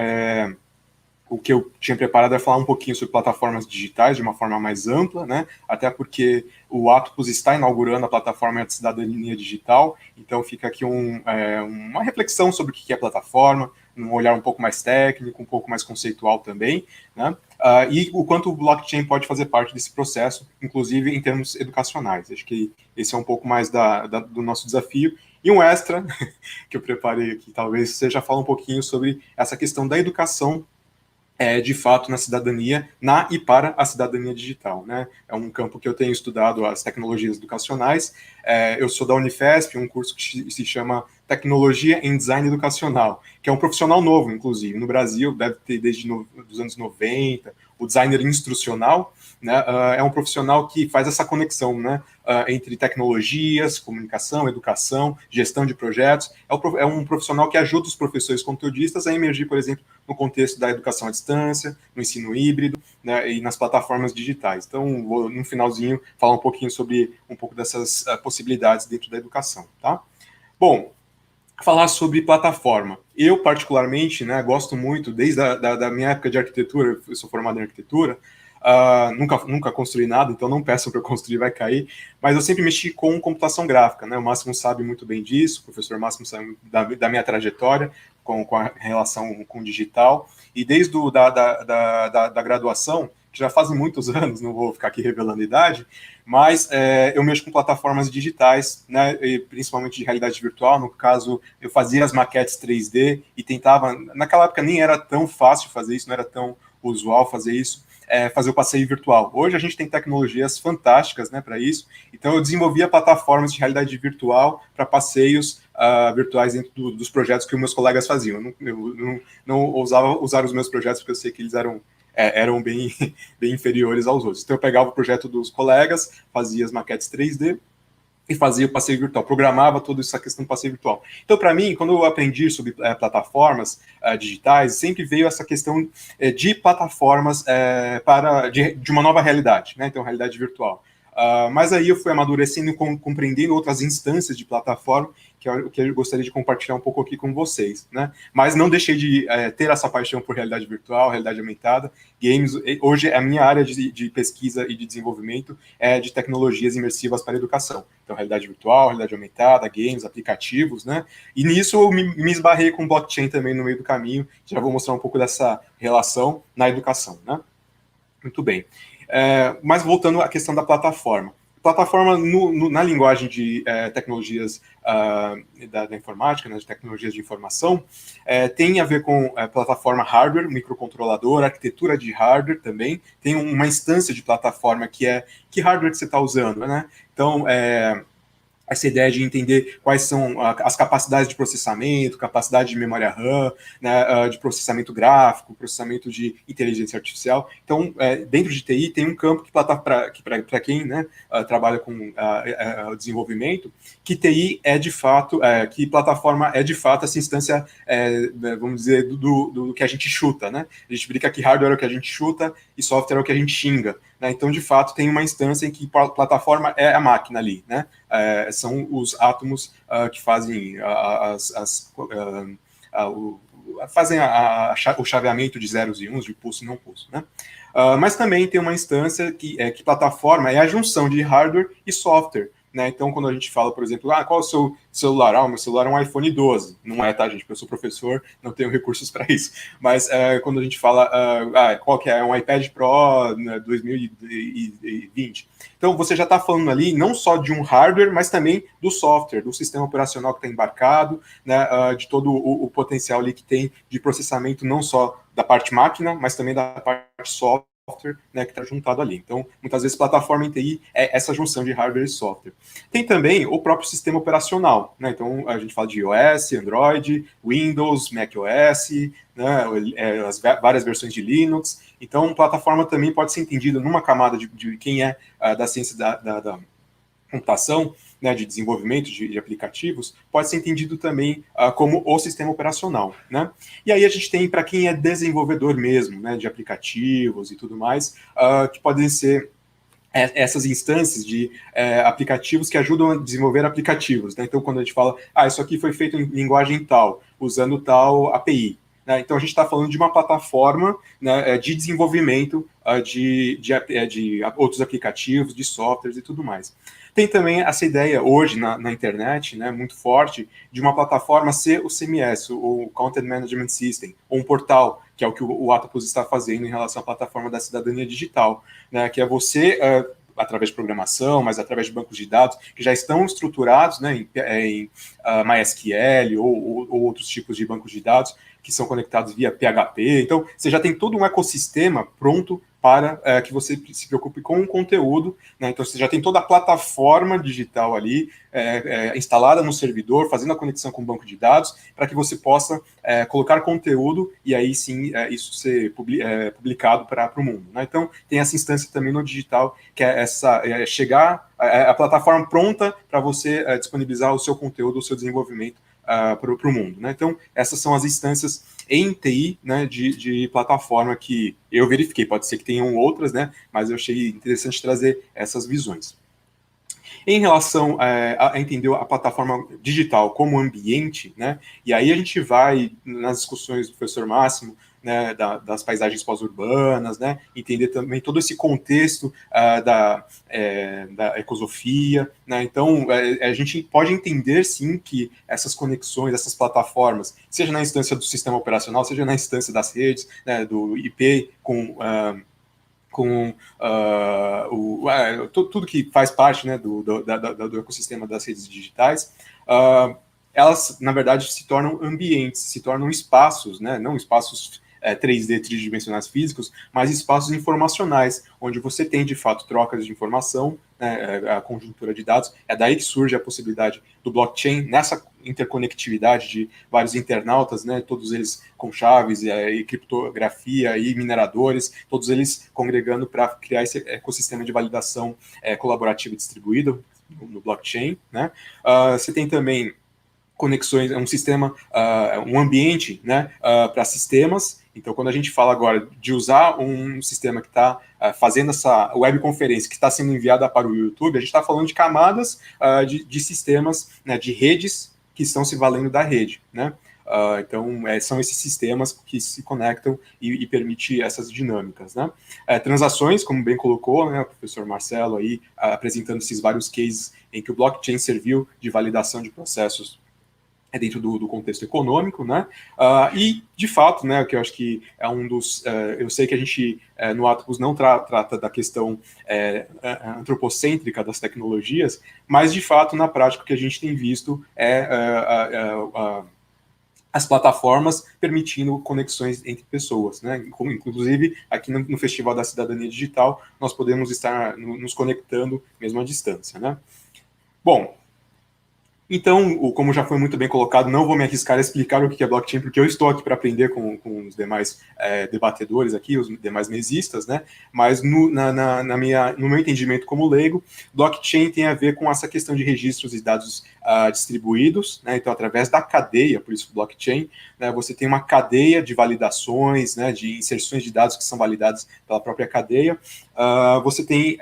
o que eu tinha preparado é falar um pouquinho sobre plataformas digitais de uma forma mais ampla, né? Até porque o Atopos está inaugurando a plataforma de cidadania digital, então fica aqui uma reflexão sobre o que é plataforma, um olhar um pouco mais técnico, um pouco mais conceitual também, né? E o quanto o blockchain pode fazer parte desse processo, inclusive em termos educacionais. Acho que esse é um pouco mais do nosso desafio. E um extra que eu preparei aqui, talvez seja falar um pouquinho sobre essa questão da educação de fato na cidadania, e para a cidadania digital, né? É um campo que eu tenho estudado, as tecnologias educacionais. Eu sou da Unifesp, um curso que se chama Tecnologia em Design Educacional, que é um profissional novo, inclusive. No Brasil, deve ter desde os anos 90, o designer instrucional, né? É um profissional que faz essa conexão, né, entre tecnologias, comunicação, educação, gestão de projetos. É um profissional que ajuda os professores conteudistas a emergir, por exemplo, no contexto da educação à distância, no ensino híbrido, né, e nas plataformas digitais. Então, vou, no finalzinho, falar um pouquinho sobre um pouco dessas possibilidades dentro da educação, tá? Bom, falar sobre plataforma. Eu, particularmente, né, gosto muito, desde da minha época de arquitetura, eu sou formado em arquitetura, nunca construí nada, então não peçam para eu construir, vai cair, mas eu sempre mexi com computação gráfica, né? O Máximo sabe muito bem disso, o professor Máximo sabe da minha trajetória com a relação com o digital, e desde da graduação, já fazem muitos anos, não vou ficar aqui revelando a idade, mas eu mexo com plataformas digitais, né, e principalmente de realidade virtual. No caso, eu fazia as maquetes 3D e tentava, naquela época nem era tão fácil fazer isso, não era tão usual fazer isso, fazer o passeio virtual. Hoje a gente tem tecnologias fantásticas, né, para isso, então eu desenvolvia plataformas de realidade virtual para passeios virtuais dentro dos projetos que os meus colegas faziam. Eu não ousava usar os meus projetos porque eu sei que eles eram bem, bem inferiores aos outros. Então eu pegava o projeto dos colegas, fazia as maquetes 3D e fazia o passeio virtual, programava toda essa questão do passeio virtual. Então, para mim, quando eu aprendi sobre plataformas digitais, sempre veio essa questão de plataformas de uma nova realidade, né? Então, realidade virtual. Mas aí eu fui amadurecendo e compreendendo outras instâncias de plataforma que eu gostaria de compartilhar um pouco aqui com vocês, né? Mas não deixei de ter essa paixão por realidade virtual, realidade aumentada, games. Hoje a minha área de pesquisa e de desenvolvimento é de tecnologias imersivas para a educação. Então, realidade virtual, realidade aumentada, games, aplicativos, né? E nisso eu me esbarrei com blockchain também no meio do caminho. Já vou mostrar um pouco dessa relação na educação, né? Muito bem. Mas voltando à questão da plataforma. Plataforma, na linguagem de tecnologias da informática, né, de tecnologias de informação, tem a ver com plataforma hardware, microcontrolador, arquitetura de hardware também. Tem uma instância de plataforma que hardware que você está usando, né? Então, essa ideia de entender quais são as capacidades de processamento, capacidade de memória RAM, né, de processamento gráfico, processamento de inteligência artificial. Então, dentro de TI tem um campo que para quem, né, trabalha com desenvolvimento, que TI é de fato, que plataforma é de fato essa instância, vamos dizer, do que a gente chuta, né? A gente brinca que hardware é o que a gente chuta e software é o que a gente xinga. Né? Então, de fato, tem uma instância em que plataforma é a máquina ali, né? São os átomos que fazem o chaveamento de zeros e uns, de pulso e não pulso, né? Mas também tem uma instância que plataforma é a junção de hardware e software. Né? Então, quando a gente fala, por exemplo, qual é o seu celular? O meu celular é um iPhone 12. Não é, tá, gente? Porque eu sou professor, não tenho recursos para isso. Mas quando a gente fala, qual que é? Um iPad Pro 2020. Então, você já está falando ali não só de um hardware, mas também do software, do sistema operacional que está embarcado, né, de todo o potencial ali que tem de processamento, não só da parte máquina, mas também da parte software, né, que está juntado ali. Então, muitas vezes, plataforma em TI é essa junção de hardware e software. Tem também o próprio sistema operacional, né? Então, a gente fala de iOS, Android, Windows, macOS, né, as várias versões de Linux. Então, plataforma também pode ser entendida numa camada de quem é da ciência da computação, né, de desenvolvimento de aplicativos, pode ser entendido também como o sistema operacional, né? E aí a gente tem para quem é desenvolvedor mesmo, né, de aplicativos e tudo mais, que podem ser essas instâncias de aplicativos que ajudam a desenvolver aplicativos, né? Então, quando a gente fala, isso aqui foi feito em linguagem tal, usando tal API, né? Então, a gente está falando de uma plataforma, né, de desenvolvimento de outros aplicativos, de softwares e tudo mais. Tem também essa ideia hoje na internet, né, muito forte, de uma plataforma ser o CMS, o Content Management System, ou um portal, que é o que o Atopus está fazendo em relação à plataforma da cidadania digital, né, que é você, através de programação, mas através de bancos de dados, que já estão estruturados, né, em MySQL ou outros tipos de bancos de dados, que são conectados via PHP. Então, você já tem todo um ecossistema pronto para que você se preocupe com o conteúdo, né? Então, você já tem toda a plataforma digital ali instalada no servidor, fazendo a conexão com o banco de dados, para que você possa colocar conteúdo e aí sim isso ser publicado para o mundo. Né? Então, tem essa instância também no digital, que é chegar a plataforma pronta para você disponibilizar o seu conteúdo, o seu desenvolvimento para o mundo. Né? Então, essas são as instâncias em TI, né, de plataforma que eu verifiquei. Pode ser que tenham outras, né, mas eu achei interessante trazer essas visões. Em relação a entender a plataforma digital como ambiente, né, e aí a gente vai nas discussões do professor Máximo, né, das paisagens pós-urbanas, né, entender também todo esse contexto da ecosofia, né, então a gente pode entender sim que essas conexões, essas plataformas, seja na instância do sistema operacional, seja na instância das redes, né, do IP com com tudo que faz parte, né, do ecossistema das redes digitais, elas, na verdade, se tornam ambientes, se tornam espaços, né, não espaços 3D, tridimensionais físicos, mas espaços informacionais, onde você tem, de fato, trocas de informação, né, a conjuntura de dados. É daí que surge a possibilidade do blockchain, nessa interconectividade de vários internautas, né, todos eles com chaves, e criptografia, e mineradores, todos eles congregando para criar esse ecossistema de validação colaborativa e distribuído no blockchain, né. Você tem também conexões, um sistema, um ambiente, né, para sistemas. Então, quando a gente fala agora de usar um sistema que está fazendo essa webconferência, que está sendo enviada para o YouTube, a gente está falando de camadas de sistemas, né, de redes que estão se valendo da rede, né? Então, são esses sistemas que se conectam e permitem essas dinâmicas, né? Transações, como bem colocou, né, o professor Marcelo aí, apresentando esses vários cases em que o blockchain serviu de validação de processos dentro do contexto econômico, né? E, de fato, né, que eu acho que é um dos... eu sei que a gente, no Atopus, não trata da questão antropocêntrica das tecnologias, mas, de fato, na prática, o que a gente tem visto as plataformas permitindo conexões entre pessoas, né? Inclusive, aqui no Festival da Cidadania Digital, nós podemos estar nos conectando mesmo à distância, né? Bom, então, como já foi muito bem colocado, não vou me arriscar a explicar o que é blockchain, porque eu estou aqui para aprender com os demais debatedores aqui, os demais mesistas, né? Mas no meu entendimento como leigo, blockchain tem a ver com essa questão de registros e dados distribuídos, né? Então, através da cadeia, por isso blockchain, né, você tem uma cadeia de validações, né, de inserções de dados que são validados pela própria cadeia. Você tem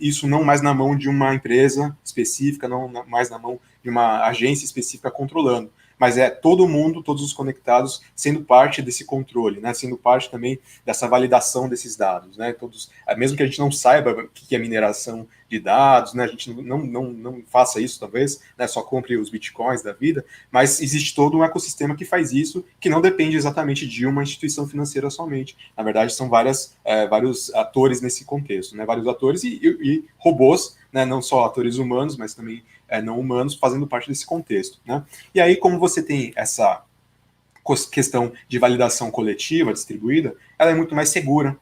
isso não mais na mão de uma empresa específica, não mais na mão de uma agência específica controlando, mas todo mundo, todos os conectados, sendo parte desse controle, né, sendo parte também dessa validação desses dados, né, todos, mesmo que a gente não saiba o que é mineração de dados, né, a gente não faça isso, talvez, né, só compre os bitcoins da vida, mas existe todo um ecossistema que faz isso, que não depende exatamente de uma instituição financeira somente, na verdade são vários atores nesse contexto, né, vários atores e robôs, né, não só atores humanos, mas também não humanos, fazendo parte desse contexto, né? E aí, como você tem essa questão de validação coletiva, distribuída, ela é muito mais segura,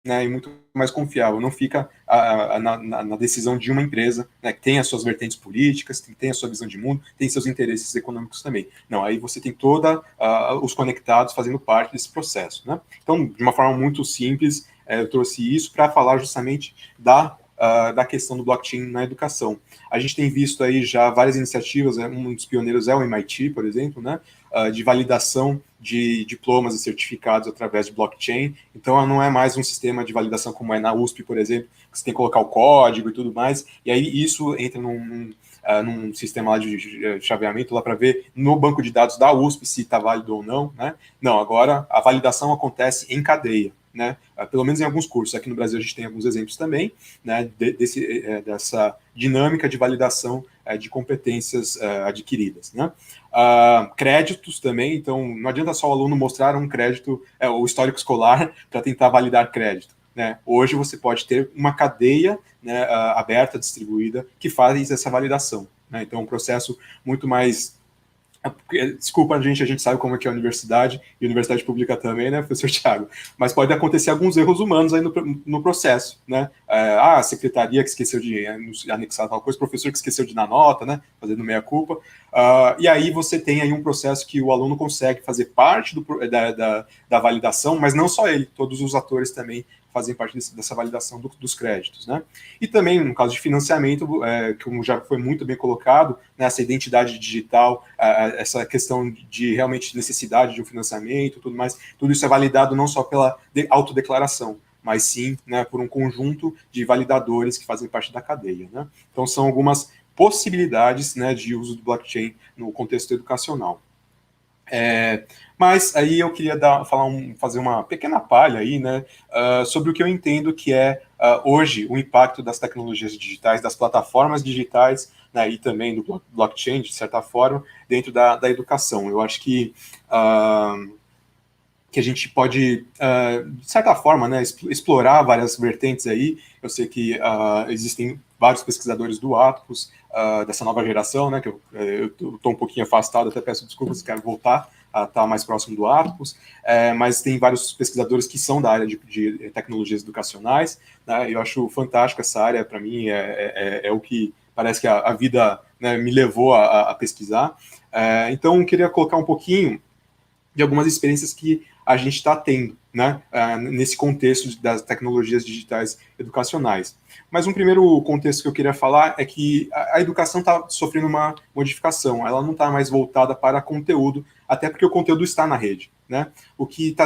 né, e muito mais confiável, não fica na decisão de uma empresa, né, que tem as suas vertentes políticas, que tem a sua visão de mundo, tem seus interesses econômicos também. Não, aí você tem os conectados fazendo parte desse processo, né? Então, de uma forma muito simples, eu trouxe isso para falar justamente da questão do blockchain na educação. A gente tem visto aí já várias iniciativas, um dos pioneiros é o MIT, por exemplo, né, de validação de diplomas e certificados através de blockchain. Então, não é mais um sistema de validação como é na USP, por exemplo, que você tem que colocar o código e tudo mais, e aí isso entra num sistema lá de chaveamento lá para ver no banco de dados da USP se está válido ou não, né? Não, agora a validação acontece em cadeia, né? Pelo menos em alguns cursos. Aqui no Brasil a gente tem alguns exemplos também, né, dessa dinâmica de validação de competências adquiridas, né? Créditos também, então não adianta só o aluno mostrar um crédito, o histórico escolar, para tentar validar crédito, né? Hoje você pode ter uma cadeia, né, aberta, distribuída, que faz essa validação, né? Então é um processo muito mais... Desculpa, a gente sabe como é que é a universidade, e a universidade pública também, né, professor Thiago? Mas pode acontecer alguns erros humanos aí no processo, né? A secretaria que esqueceu de anexar tal coisa, o professor que esqueceu de dar nota, né, fazendo meia-culpa. E aí você tem aí um processo que o aluno consegue fazer parte da validação, mas não só ele, todos os atores também fazem parte dessa validação dos créditos, né? E também, no caso de financiamento, como já foi muito bem colocado, né, essa identidade digital, essa questão de realmente necessidade de um financiamento, tudo mais, tudo isso é validado não só pela autodeclaração, mas sim, né, por um conjunto de validadores que fazem parte da cadeia, né? Então, são algumas possibilidades, né, de uso do blockchain no contexto educacional. Mas aí eu queria fazer uma pequena palha aí, né, sobre o que eu entendo que é hoje o impacto das tecnologias digitais, das plataformas digitais, né, e também do blockchain, de certa forma, dentro da educação. Eu acho que que a gente pode, de certa forma, né, explorar várias vertentes aí. Eu sei que existem vários pesquisadores do Atopus, dessa nova geração, né, que eu estou um pouquinho afastado, até peço desculpas, quero voltar a estar mais próximo do Atopus, mas tem vários pesquisadores que são da área de tecnologias educacionais, né, eu acho fantástica essa área, para mim é o que parece que a vida, né, me levou a pesquisar. Então, eu queria colocar um pouquinho de algumas experiências que a gente está tendo, né, nesse contexto das tecnologias digitais educacionais. Mas um primeiro contexto que eu queria falar é que a educação está sofrendo uma modificação, ela não está mais voltada para conteúdo, até porque o conteúdo está na rede, né? O que está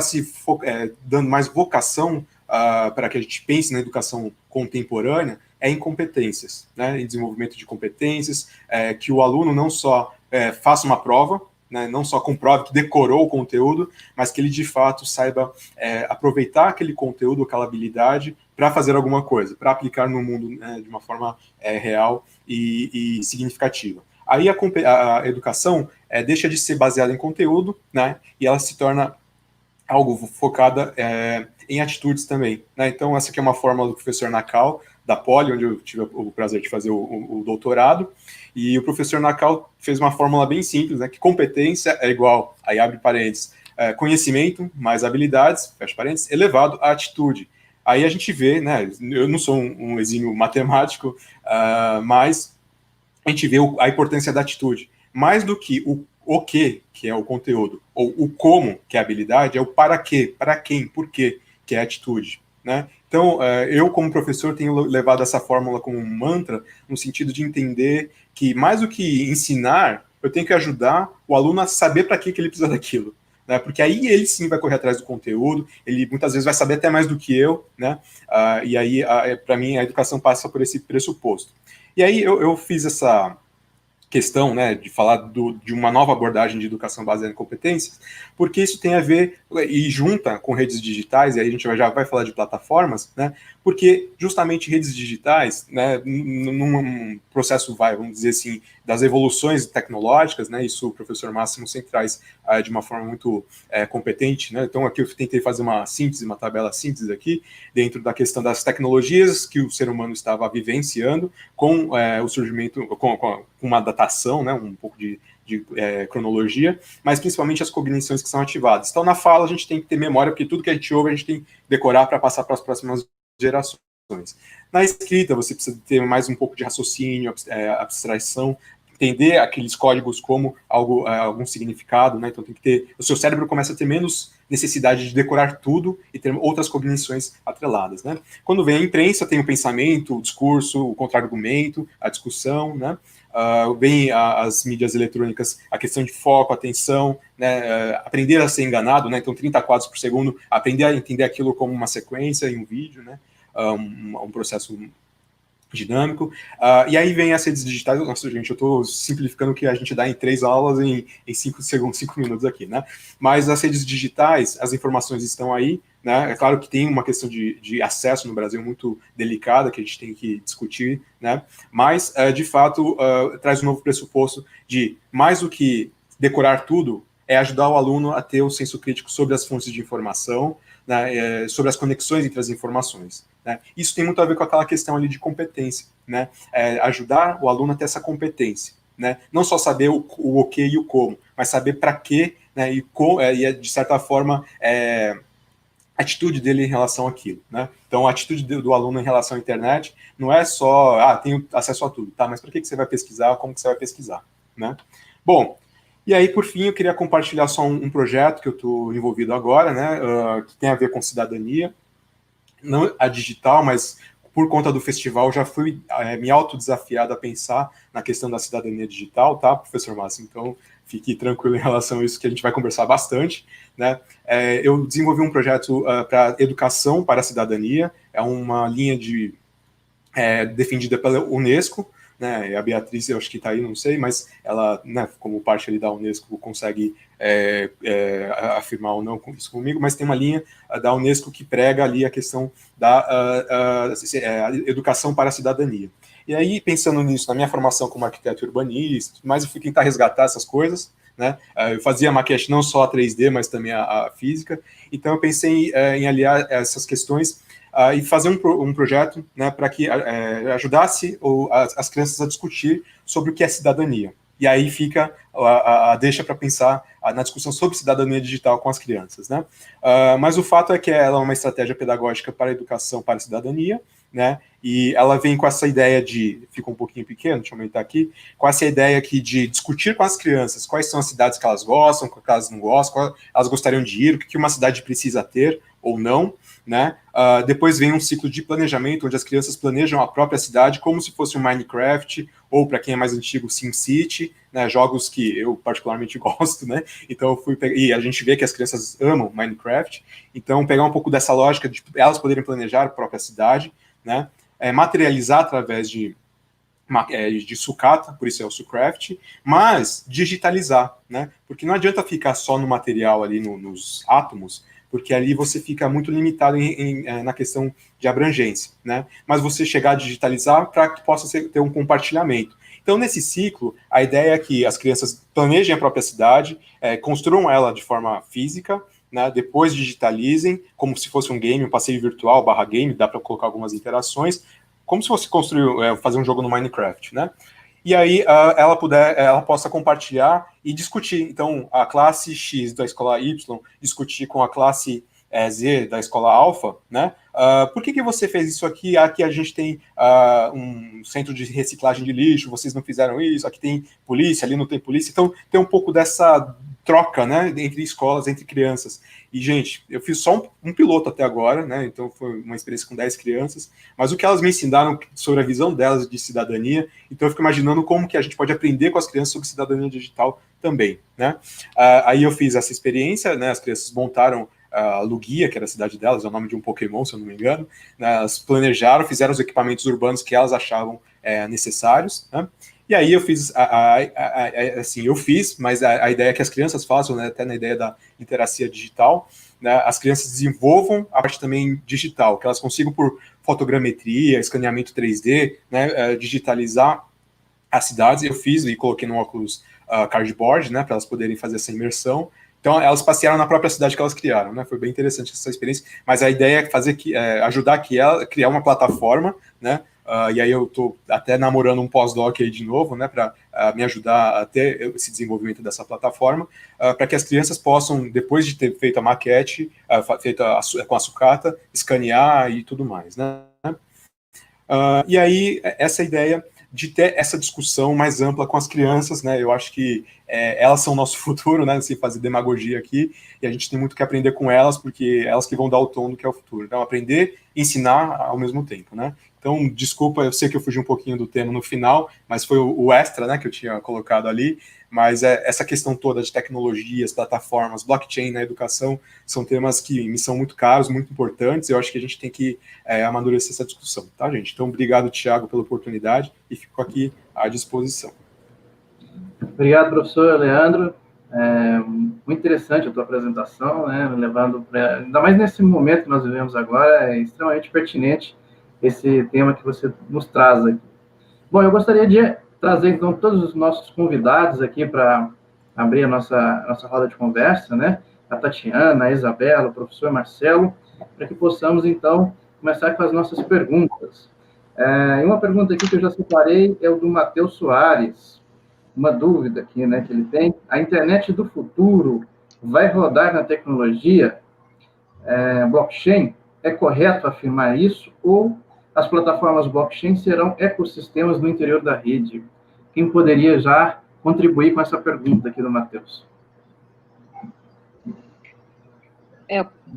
dando mais vocação para que a gente pense na educação contemporânea é em competências, né, em desenvolvimento de competências, que o aluno não só faça uma prova, né, não só comprove que decorou o conteúdo, mas que ele de fato saiba aproveitar aquele conteúdo, aquela habilidade para fazer alguma coisa, para aplicar no mundo, né, de uma forma real e significativa. Aí a educação deixa de ser baseada em conteúdo, né, e ela se torna algo focada em atitudes também, né? Então, essa aqui é uma fórmula do professor Nakal, da Poli, onde eu tive o prazer de fazer o doutorado, e o professor Nakal fez uma fórmula bem simples, né, que competência é igual, aí abre parênteses, conhecimento mais habilidades, fecha parênteses, elevado à atitude. Aí a gente vê, né, eu não sou um exímio matemático, mas a gente vê a importância da atitude. Mais do que o que é o conteúdo, ou o como, que é a habilidade, é o para quê, para quem, por quê, que é a atitude, né? Então, eu como professor tenho levado essa fórmula como um mantra, no sentido de entender que mais do que ensinar, eu tenho que ajudar o aluno a saber para que ele precisa daquilo, né? Porque aí ele sim vai correr atrás do conteúdo, ele muitas vezes vai saber até mais do que eu, né? E aí, para mim, a educação passa por esse pressuposto. E aí eu fiz essa questão, né, de falar de uma nova abordagem de educação baseada em competências, porque isso tem a ver, e junta com redes digitais, e aí a gente já vai falar de plataformas, né, porque justamente redes digitais, né, num processo, vamos dizer assim, das evoluções tecnológicas, né, isso o professor Máximo sempre traz de uma forma muito competente, né, então aqui eu tentei fazer uma síntese, uma tabela síntese aqui, dentro da questão das tecnologias que o ser humano estava vivenciando, com o surgimento, com uma datação, né, um pouco de cronologia, mas principalmente as cognições que são ativadas. Então, na fala, a gente tem que ter memória, porque tudo que a gente ouve, a gente tem que decorar para passar para as próximas gerações. Na escrita, você precisa ter mais um pouco de raciocínio, abstração, entender aqueles códigos como algum significado, né? Então tem que ter, o seu cérebro começa a ter menos necessidade de decorar tudo e ter outras cognições atreladas, né? Quando vem a imprensa, tem o pensamento, o discurso, o contra-argumento, a discussão, né? Vem as mídias eletrônicas, a questão de foco, atenção, né? Aprender a ser enganado, né? Então 30 quadros por segundo, aprender a entender aquilo como uma sequência em um vídeo, né? Um processo dinâmico, e aí vem as redes digitais. Nossa, gente, eu estou simplificando o que a gente dá em 3 aulas em 5 segundos, 5 minutos aqui, né? Mas as redes digitais, as informações estão aí, né? É claro que tem uma questão de acesso no Brasil muito delicada, que a gente tem que discutir, né? Mas, de fato, traz um novo pressuposto de, mais do que decorar tudo, é ajudar o aluno a ter o senso crítico sobre as fontes de informação, né, sobre as conexões entre as informações, né? Isso tem muito a ver com aquela questão ali de competência, né? Ajudar o aluno a ter essa competência, né? Não só saber o que e o como, mas saber para quê, né? E de certa forma, a atitude dele em relação àquilo, né? Então, a atitude do aluno em relação à internet não é só, tenho acesso a tudo, tá? Mas para que você vai pesquisar, como que você vai pesquisar, né? Bom, e aí, por fim, eu queria compartilhar só um projeto que eu estou envolvido agora, né, que tem a ver com cidadania, não a digital, mas por conta do festival já fui me autodesafiado a pensar na questão da cidadania digital, tá, professor Máximo? Então, fique tranquilo em relação a isso, que a gente vai conversar bastante, né? Eu desenvolvi um projeto para educação para a cidadania, é uma linha defendida pela Unesco, né, a Beatriz, eu acho que está aí, não sei, mas ela, né, como parte ali da Unesco, consegue afirmar ou não isso comigo, mas tem uma linha da Unesco que prega ali a questão da educação para a cidadania. E aí, pensando nisso, na minha formação como arquiteto urbanista, mas eu fui tentar resgatar essas coisas, né? Eu fazia maquete não só a 3D, mas também a física. Então eu pensei em aliar essas questões e fazer um projeto, né, para que ajudasse as crianças a discutir sobre o que é cidadania. E aí fica a deixa para pensar na discussão sobre cidadania digital com as crianças, né? Mas o fato é que ela é uma estratégia pedagógica para a educação, para a cidadania, né? E ela vem com essa ideia fica um pouquinho pequeno, deixa eu aumentar aqui, com essa ideia aqui de discutir com as crianças quais são as cidades que elas gostam, que elas não gostam, qual elas gostariam de ir, o que uma cidade precisa ter ou não, né? Depois vem um ciclo de planejamento, onde as crianças planejam a própria cidade como se fosse um Minecraft, ou para quem é mais antigo, SimCity, né? Jogos que eu particularmente gosto, né? Então eu fui e a gente vê que as crianças amam Minecraft, então pegar um pouco dessa lógica de elas poderem planejar a própria cidade, né? Materializar através de sucata, por isso é o Sucraft, mas digitalizar, né? Porque não adianta ficar só no material ali, nos átomos, porque ali você fica muito limitado na questão de abrangência, né? Mas você chegar a digitalizar para que possa ter um compartilhamento. Então, nesse ciclo, a ideia é que as crianças planejem a própria cidade, construam ela de forma física, né, depois digitalizem, como se fosse um game, um passeio virtual / game, dá para colocar algumas interações, como se fosse fazer um jogo no Minecraft, né? E aí ela possa compartilhar e discutir. Então, a classe X da escola Y discutir com a classe Z da escola Alpha, né? Por que você fez isso aqui? Aqui a gente tem um centro de reciclagem de lixo, vocês não fizeram isso, aqui tem polícia, ali não tem polícia. Então, tem um pouco dessa troca, né, entre escolas, entre crianças. E, gente, eu fiz só um piloto até agora, né, então foi uma experiência com 10 crianças, mas o que elas me ensinaram sobre a visão delas de cidadania, então eu fico imaginando como que a gente pode aprender com as crianças sobre cidadania digital também, né. Aí eu fiz essa experiência, né, as crianças montaram a Lugia, que era a cidade delas, é o nome de um Pokémon, se eu não me engano, né, elas planejaram, fizeram os equipamentos urbanos que elas achavam necessários, né. E aí eu fiz, assim, eu fiz, mas a ideia é que as crianças façam, né, até na ideia da literacia digital, né, as crianças desenvolvam a parte também digital, que elas consigam por fotogrametria, escaneamento 3D, né, digitalizar as cidades. Eu fiz e coloquei no óculos cardboard, né, para elas poderem fazer essa imersão. Então, elas passearam na própria cidade que elas criaram, né? Foi bem interessante essa experiência. Mas a ideia é fazer ajudar ela criar uma plataforma, né? E aí eu estou até namorando um pós-doc aí de novo, né? Para me ajudar a ter esse desenvolvimento dessa plataforma, para que as crianças possam, depois de ter feito a maquete, feita com a sucata, escanear e tudo mais, né? E aí, essa ideia de ter essa discussão mais ampla com as crianças, né? Eu acho que elas são o nosso futuro, né? Sem fazer demagogia aqui, e a gente tem muito que aprender com elas, porque elas que vão dar o tom do que é o futuro. Então, aprender e ensinar ao mesmo tempo, né? Então, desculpa, eu sei que eu fugi um pouquinho do tema no final, mas foi o extra, né, que eu tinha colocado ali, mas essa questão toda de tecnologias, plataformas, blockchain na educação, são temas que me são muito caros, muito importantes, eu acho que a gente tem que amadurecer essa discussão, tá, gente? Então, obrigado, Thiago, pela oportunidade, e fico aqui à disposição. Obrigado, professor Leandro. Muito interessante a tua apresentação, né, levando ainda mais nesse momento que nós vivemos agora, é extremamente pertinente esse tema que você nos traz aqui. Bom, eu gostaria de trazer, então, todos os nossos convidados aqui para abrir a nossa roda de conversa, né? A Tatiana, a Isabela, o professor Marcelo, para que possamos, então, começar com as nossas perguntas. E uma pergunta aqui que eu já separei é o do Matheus Soares. Uma dúvida aqui, né, que ele tem. A internet do futuro vai rodar na tecnologia blockchain? É correto afirmar isso? Ou as plataformas blockchain serão ecossistemas no interior da rede? Quem poderia já contribuir com essa pergunta aqui do Matheus?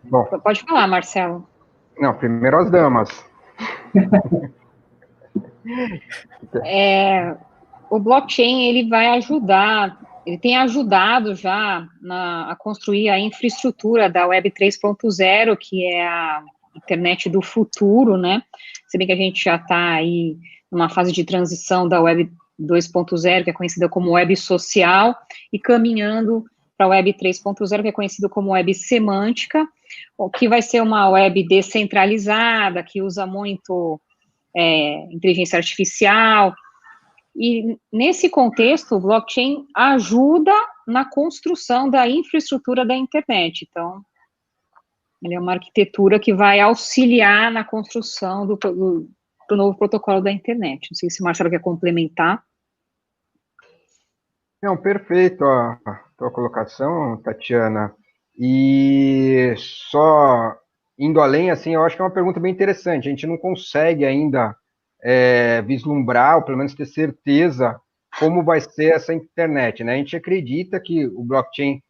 Bom, pode falar, Marcelo. Não, primeiro as damas. O blockchain, ele vai ajudar, ele tem ajudado já a construir a infraestrutura da Web 3.0, que é a internet do futuro, né? Se bem que a gente já está aí numa fase de transição da Web 2.0, que é conhecida como Web social, e caminhando para a Web 3.0, que é conhecida como Web semântica, que vai ser uma web descentralizada, que usa muito inteligência artificial. E nesse contexto, o blockchain ajuda na construção da infraestrutura da internet. Então, ele é uma arquitetura que vai auxiliar na construção do novo protocolo da internet. Não sei se o Marcelo quer complementar. Não, perfeito a tua colocação, Tatiana. E só indo além, assim, eu acho que é uma pergunta bem interessante. A gente não consegue ainda vislumbrar, ou pelo menos ter certeza, como vai ser essa internet, né? A gente acredita que o blockchain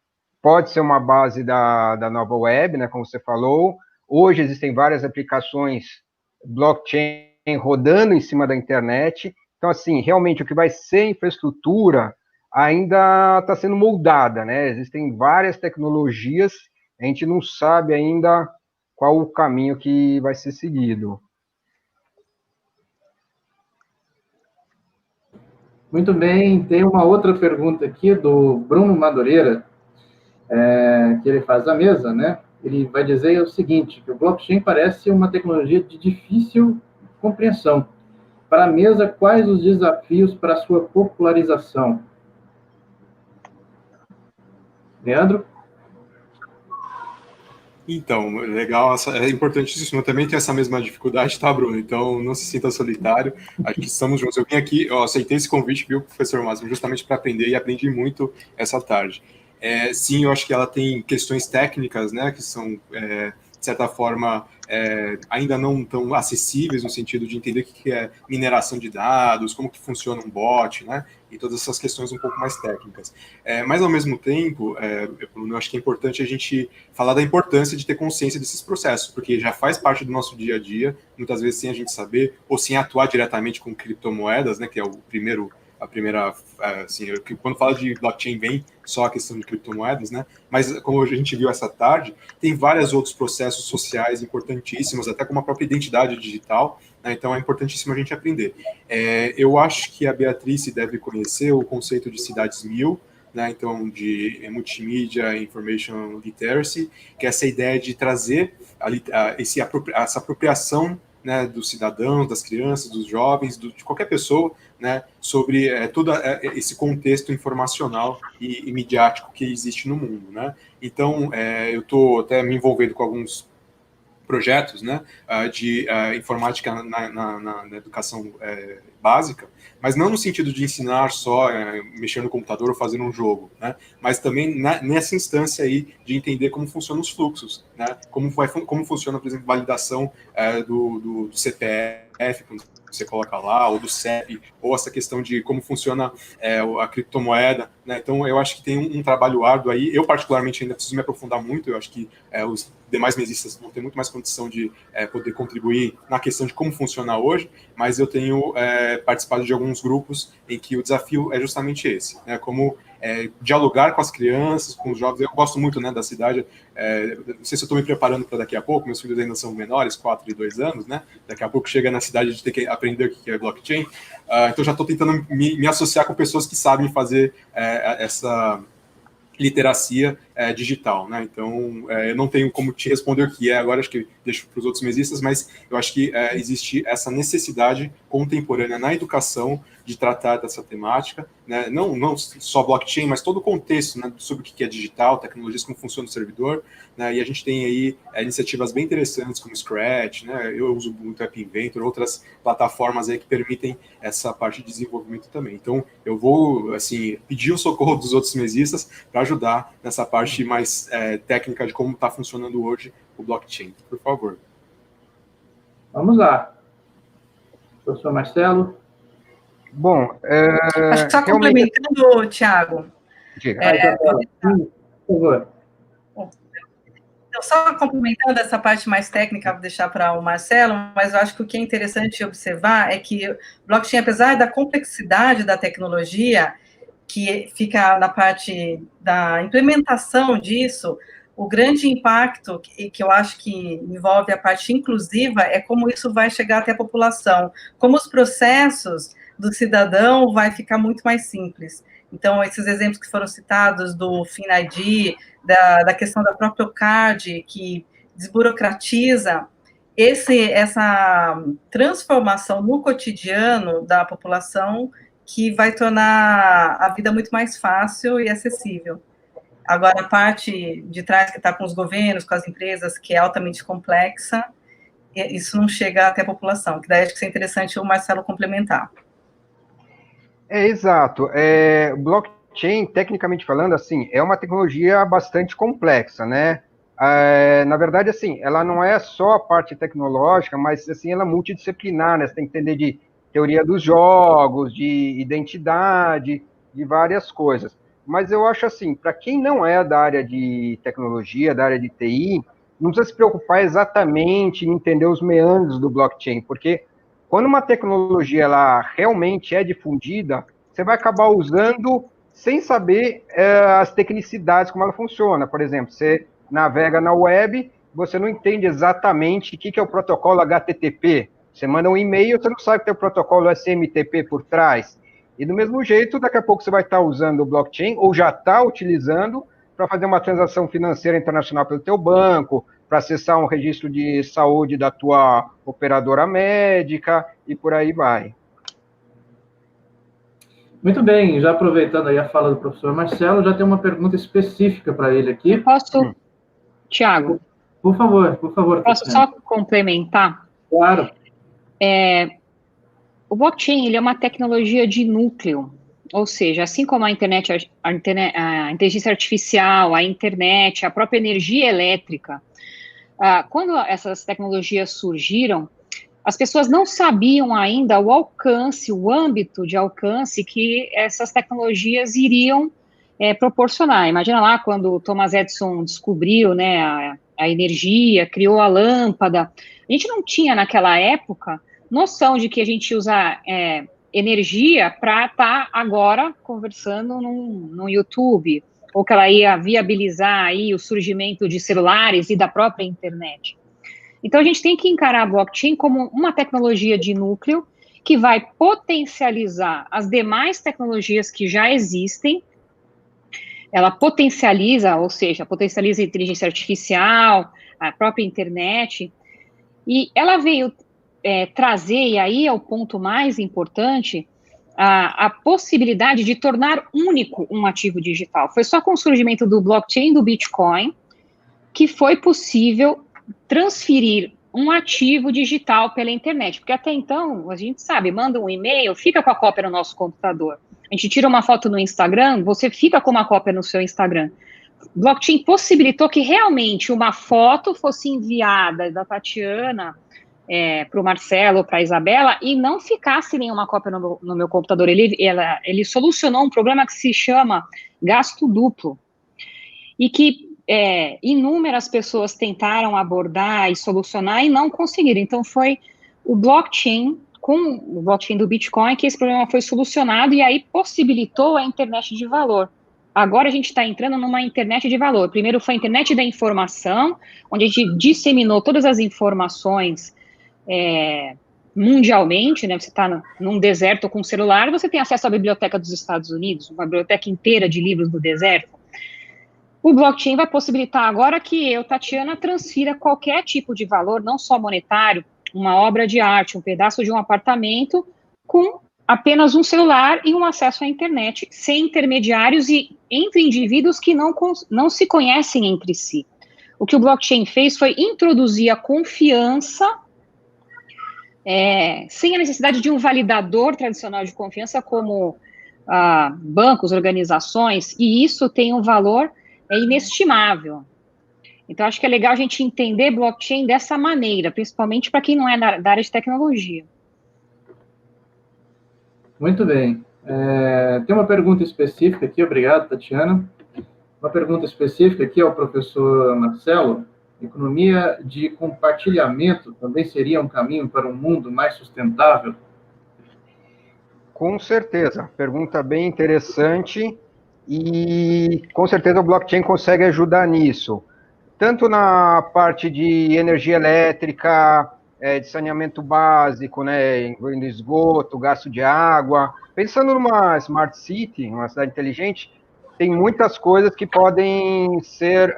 pode ser uma base da nova web, né? Como você falou. Hoje existem várias aplicações blockchain rodando em cima da internet. Então, assim, realmente o que vai ser infraestrutura ainda está sendo moldada, né? Existem várias tecnologias, a gente não sabe ainda qual o caminho que vai ser seguido. Muito bem, tem uma outra pergunta aqui do Bruno Madureira, que ele faz a mesa, né? Ele vai dizer o seguinte, que o blockchain parece uma tecnologia de difícil compreensão. Para a mesa, quais os desafios para a sua popularização? Leandro? Então, legal, é importantíssimo. Eu também tenho essa mesma dificuldade, tá, Bruno? Então, não se sinta solitário. Acho que estamos juntos. Eu vim aqui, eu aceitei esse convite, viu, professor Máximo, justamente para aprender e aprendi muito essa tarde. Sim, eu acho que ela tem questões técnicas, né, que são, de certa forma, ainda não tão acessíveis no sentido de entender o que é mineração de dados, como que funciona um bot, né, e todas essas questões um pouco mais técnicas. Mas, ao mesmo tempo, eu acho que é importante a gente falar da importância de ter consciência desses processos, porque já faz parte do nosso dia a dia, muitas vezes sem a gente saber, ou sem atuar diretamente com criptomoedas, né, que é a primeira, assim, quando fala de blockchain vem só a questão de criptomoedas, né? Mas como a gente viu essa tarde, tem vários outros processos sociais importantíssimos, até como a própria identidade digital, né? Então é importantíssimo a gente aprender. Eu acho que a Beatriz deve conhecer o conceito de cidades 1000, né? Então de Multimedia Information Literacy, que é essa ideia de trazer essa apropriação, né, dos cidadãos, das crianças, dos jovens, de qualquer pessoa, né, sobre todo esse contexto informacional e midiático que existe no mundo, né? Então, eu estou até me envolvendo com alguns projetos, né, de informática na educação básica, mas não no sentido de ensinar só mexer no computador ou fazer um jogo, né, mas também nessa instância aí de entender como funcionam os fluxos, né, como funciona, por exemplo, validação do CPF, quando você coloca lá, ou do CEP, ou essa questão de como funciona a criptomoeda, né? Então eu acho que tem um trabalho árduo aí. Eu particularmente ainda preciso me aprofundar muito, eu acho que os demais mesistas vão ter muito mais condição de poder contribuir na questão de como funciona hoje, mas eu tenho participado de alguns grupos em que o desafio é justamente esse, né? Como dialogar com as crianças, com os jovens. Eu gosto muito, né, da cidade. Não sei se eu estou me preparando para daqui a pouco, meus filhos ainda são menores, 4 e 2 anos, né? Daqui a pouco chega na cidade de ter que aprender o que é blockchain. Então já estou tentando me associar com pessoas que sabem fazer essa literacia digital, né? Então, eu não tenho como te responder o que é agora, acho que deixo para os outros mesistas, mas eu acho que existe essa necessidade contemporânea na educação de tratar dessa temática, né? Não só blockchain, mas todo o contexto, né, sobre o que é digital, tecnologias, como funciona o servidor, né? E a gente tem aí iniciativas bem interessantes como Scratch, né? Eu uso muito App Inventor, outras plataformas aí que permitem essa parte de desenvolvimento também. Então, eu vou, assim, pedir o socorro dos outros mesistas para ajudar nessa parte mais técnica de como está funcionando hoje o blockchain, por favor. Vamos lá. Professor Marcelo? Bom, acho que só complementando, Tiago. Por favor. Então, só complementando essa parte mais técnica, vou deixar para o Marcelo, mas eu acho que o que é interessante observar é que blockchain, apesar da complexidade da tecnologia, que fica na parte da implementação disso, o grande impacto, que eu acho que envolve a parte inclusiva, é como isso vai chegar até a população, como os processos do cidadão vai ficar muito mais simples. Então, esses exemplos que foram citados do FIN-ID, da questão da própria CARD, que desburocratiza, essa transformação no cotidiano da população que vai tornar a vida muito mais fácil e acessível. Agora, a parte de trás que está com os governos, com as empresas, que é altamente complexa, isso não chega até a população, que daí acho que é interessante o Marcelo complementar. Exato. Blockchain, tecnicamente falando, assim, é uma tecnologia bastante complexa, né? Na verdade, assim, ela não é só a parte tecnológica, mas, assim, ela é multidisciplinar, né? Você tem que entender de teoria dos jogos, de identidade, de várias coisas. Mas eu acho assim, para quem não é da área de tecnologia, da área de TI, não precisa se preocupar exatamente em entender os meandros do blockchain, porque quando uma tecnologia ela realmente é difundida, você vai acabar usando sem saber as tecnicidades, como ela funciona. Por exemplo, você navega na web, você não entende exatamente o que é o protocolo HTTP. Você manda um e-mail, você não sabe que tem o protocolo SMTP por trás. E do mesmo jeito, daqui a pouco você vai estar usando o blockchain, ou já está utilizando, para fazer uma transação financeira internacional pelo teu banco, para acessar um registro de saúde da tua operadora médica, e por aí vai. Muito bem, já aproveitando aí a fala do professor Marcelo, já tem uma pergunta específica para ele aqui. Eu posso, Tiago? Por favor. Posso só complementar? Claro. O blockchain ele é uma tecnologia de núcleo, ou seja, assim como a inteligência artificial, a internet, a própria energia elétrica, quando essas tecnologias surgiram, as pessoas não sabiam ainda o alcance, o âmbito de alcance que essas tecnologias iriam proporcionar. Imagina lá quando o Thomas Edison descobriu, né, a energia, criou a lâmpada. A gente não tinha naquela época noção de que a gente usa energia para estar agora conversando no YouTube, ou que ela ia viabilizar aí o surgimento de celulares e da própria internet. Então, a gente tem que encarar a blockchain como uma tecnologia de núcleo que vai potencializar as demais tecnologias que já existem. Ela potencializa, ou seja, potencializa a inteligência artificial, a própria internet, e ela veio trazer, e aí é o ponto mais importante, a possibilidade de tornar único um ativo digital. Foi só com o surgimento do blockchain do Bitcoin que foi possível transferir um ativo digital pela internet, porque até então, a gente sabe, manda um e-mail, fica com a cópia no nosso computador. A gente tira uma foto no Instagram, você fica com uma cópia no seu Instagram. Blockchain possibilitou que realmente uma foto fosse enviada da Tatiana para o Marcelo, para a Isabela, e não ficasse nenhuma cópia no meu computador. Ele solucionou um problema que se chama gasto duplo, e que inúmeras pessoas tentaram abordar e solucionar e não conseguiram. Então, foi o blockchain, com o blockchain do Bitcoin, que esse problema foi solucionado e aí possibilitou a internet de valor. Agora a gente está entrando numa internet de valor. Primeiro foi a internet da informação, onde a gente disseminou todas as informações mundialmente, né? Você está num deserto com um celular, você tem acesso à biblioteca dos Estados Unidos, uma biblioteca inteira de livros do deserto. O blockchain vai possibilitar agora que eu, Tatiana, transfira qualquer tipo de valor, não só monetário, uma obra de arte, um pedaço de um apartamento, com apenas um celular e um acesso à internet, sem intermediários e entre indivíduos que não se conhecem entre si. O que o blockchain fez foi introduzir a confiança, sem a necessidade de um validador tradicional de confiança, como bancos, organizações, e isso tem um valor inestimável. Então, acho que é legal a gente entender blockchain dessa maneira, principalmente para quem não é da área de tecnologia. Muito bem. Tem uma pergunta específica aqui, obrigado, Tatiana. Uma pergunta específica aqui ao professor Marcelo. Economia de compartilhamento também seria um caminho para um mundo mais sustentável? Com certeza. Pergunta bem interessante e com certeza o blockchain consegue ajudar nisso. Tanto na parte de energia elétrica, de saneamento básico, né, incluindo esgoto, gasto de água. Pensando numa smart city, uma cidade inteligente, tem muitas coisas que podem ser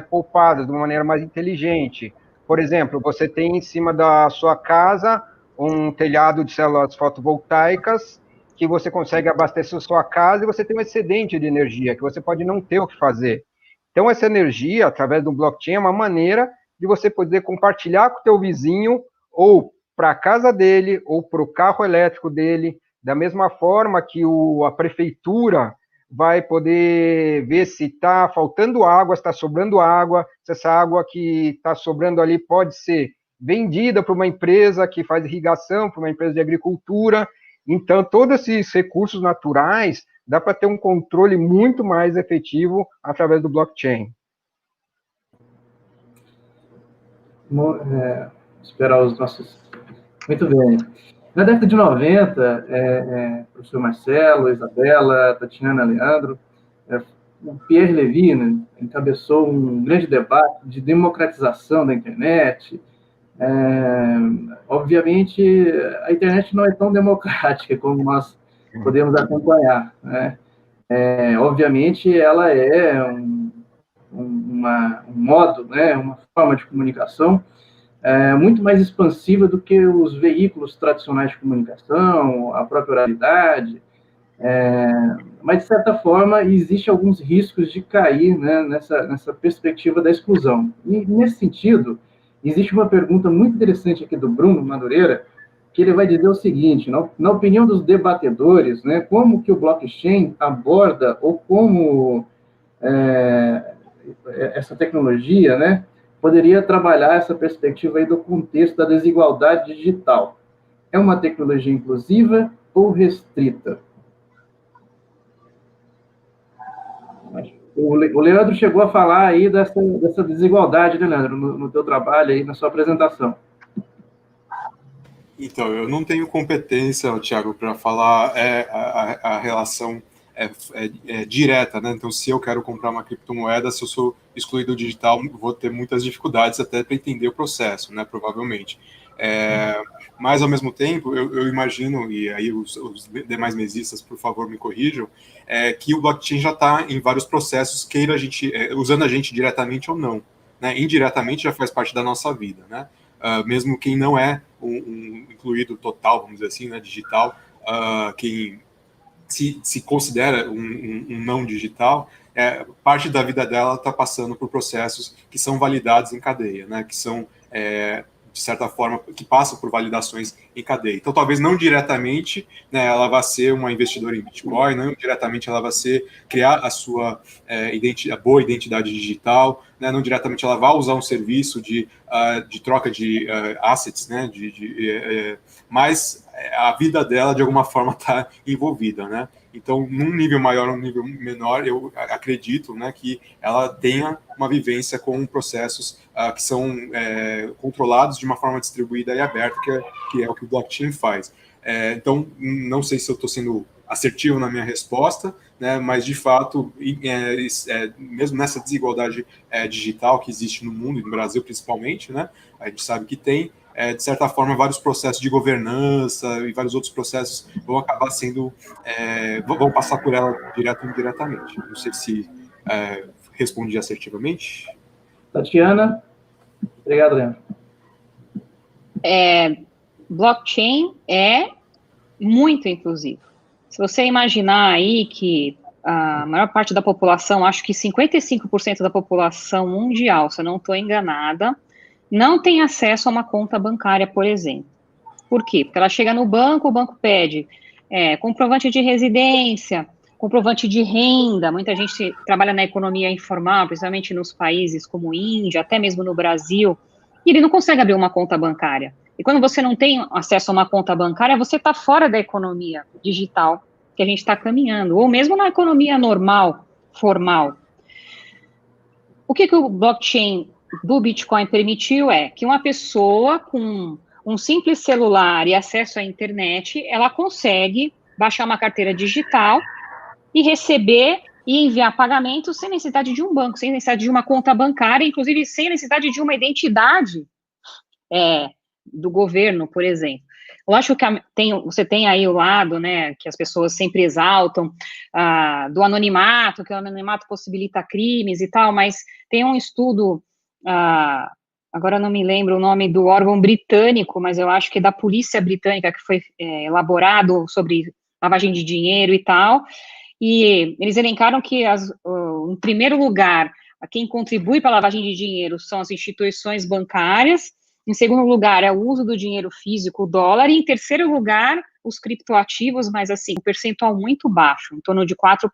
poupadas de uma maneira mais inteligente. Por exemplo, você tem em cima da sua casa um telhado de células fotovoltaicas que você consegue abastecer sua casa e você tem um excedente de energia, que você pode não ter o que fazer. Então, essa energia, através do blockchain, é uma maneira de você poder compartilhar com o teu vizinho, ou para a casa dele, ou para o carro elétrico dele, da mesma forma que a prefeitura vai poder ver se está faltando água, se está sobrando água, se essa água que está sobrando ali pode ser vendida para uma empresa que faz irrigação, para uma empresa de agricultura. Então, todos esses recursos naturais, dá para ter um controle muito mais efetivo através do blockchain. Esperar os nossos... Muito bem. Na década de 90, professor Marcelo, Isabela, Tatiana, Leandro, o Pierre Levy, né, encabeçou um grande debate de democratização da internet. Obviamente, a internet não é tão democrática como nós podemos acompanhar, né? Obviamente, ela é um modo, né, uma forma de comunicação muito mais expansiva do que os veículos tradicionais de comunicação, a própria oralidade, mas, de certa forma, existem alguns riscos de cair, né, nessa perspectiva da exclusão. E, nesse sentido, existe uma pergunta muito interessante aqui do Bruno Madureira, que ele vai dizer o seguinte: na opinião dos debatedores, né, como que o blockchain aborda, ou como essa tecnologia, né, poderia trabalhar essa perspectiva aí do contexto da desigualdade digital? É uma tecnologia inclusiva ou restrita? O Leandro chegou a falar aí dessa desigualdade, né, Leandro, no teu trabalho aí, na sua apresentação. Então, eu não tenho competência, Thiago, para falar a relação direta, né? Então, se eu quero comprar uma criptomoeda, se eu sou excluído do digital, vou ter muitas dificuldades até para entender o processo, né? Provavelmente. Mas, ao mesmo tempo, eu imagino, e aí os demais mesistas, por favor, me corrijam, que o blockchain já está em vários processos, queira a gente, usando a gente diretamente ou não, né? Indiretamente já faz parte da nossa vida, né? Mesmo quem não é um incluído total, vamos dizer assim, né, digital, quem se considera um não digital, parte da vida dela está passando por processos que são validados em cadeia, né, que são, de certa forma, que passam por validações em cadeia. Então, talvez não diretamente, né, ela vá ser uma investidora em Bitcoin, não diretamente ela vá criar a sua boa identidade digital, né, não diretamente ela vai usar um serviço de troca de assets, né, mas a vida dela, de alguma forma, está envolvida, né? Então, num nível maior ou num nível menor, eu acredito, né, que ela tenha uma vivência com processos que são controlados de uma forma distribuída e aberta, que é o que o blockchain faz. Então, não sei se eu estou sendo assertivo na minha resposta, né, mas, de fato, mesmo nessa desigualdade digital que existe no mundo, e no Brasil principalmente, né, a gente sabe que tem, de certa forma, vários processos de governança e vários outros processos vão acabar vão passar por ela direto ou indiretamente. Não sei se respondi assertivamente. Tatiana? Obrigado, Leandro. Blockchain é muito inclusivo. Se você imaginar aí que a maior parte da população, acho que 55% da população mundial, se eu não estou enganada, não tem acesso a uma conta bancária, por exemplo. Por quê? Porque ela chega no banco, o banco pede comprovante de residência, comprovante de renda. Muita gente trabalha na economia informal, principalmente nos países como Índia, até mesmo no Brasil, e ele não consegue abrir uma conta bancária. E quando você não tem acesso a uma conta bancária, você está fora da economia digital que a gente está caminhando, ou mesmo na economia normal, formal. O que o blockchain do Bitcoin permitiu é que uma pessoa com um simples celular e acesso à internet, ela consegue baixar uma carteira digital e receber e enviar pagamentos sem necessidade de um banco, sem necessidade de uma conta bancária, inclusive sem necessidade de uma identidade do governo, por exemplo. Eu acho que você tem aí o lado, né, que as pessoas sempre exaltam, do anonimato, que o anonimato possibilita crimes e tal, mas tem um estudo, agora não me lembro o nome do órgão britânico, mas eu acho que é da polícia britânica, que foi elaborado sobre lavagem de dinheiro e tal, e eles elencaram que, em primeiro lugar, quem contribui para a lavagem de dinheiro são as instituições bancárias, em segundo lugar, é o uso do dinheiro físico, o dólar, e em terceiro lugar, os criptoativos, mas assim, um percentual muito baixo, em torno de 4%.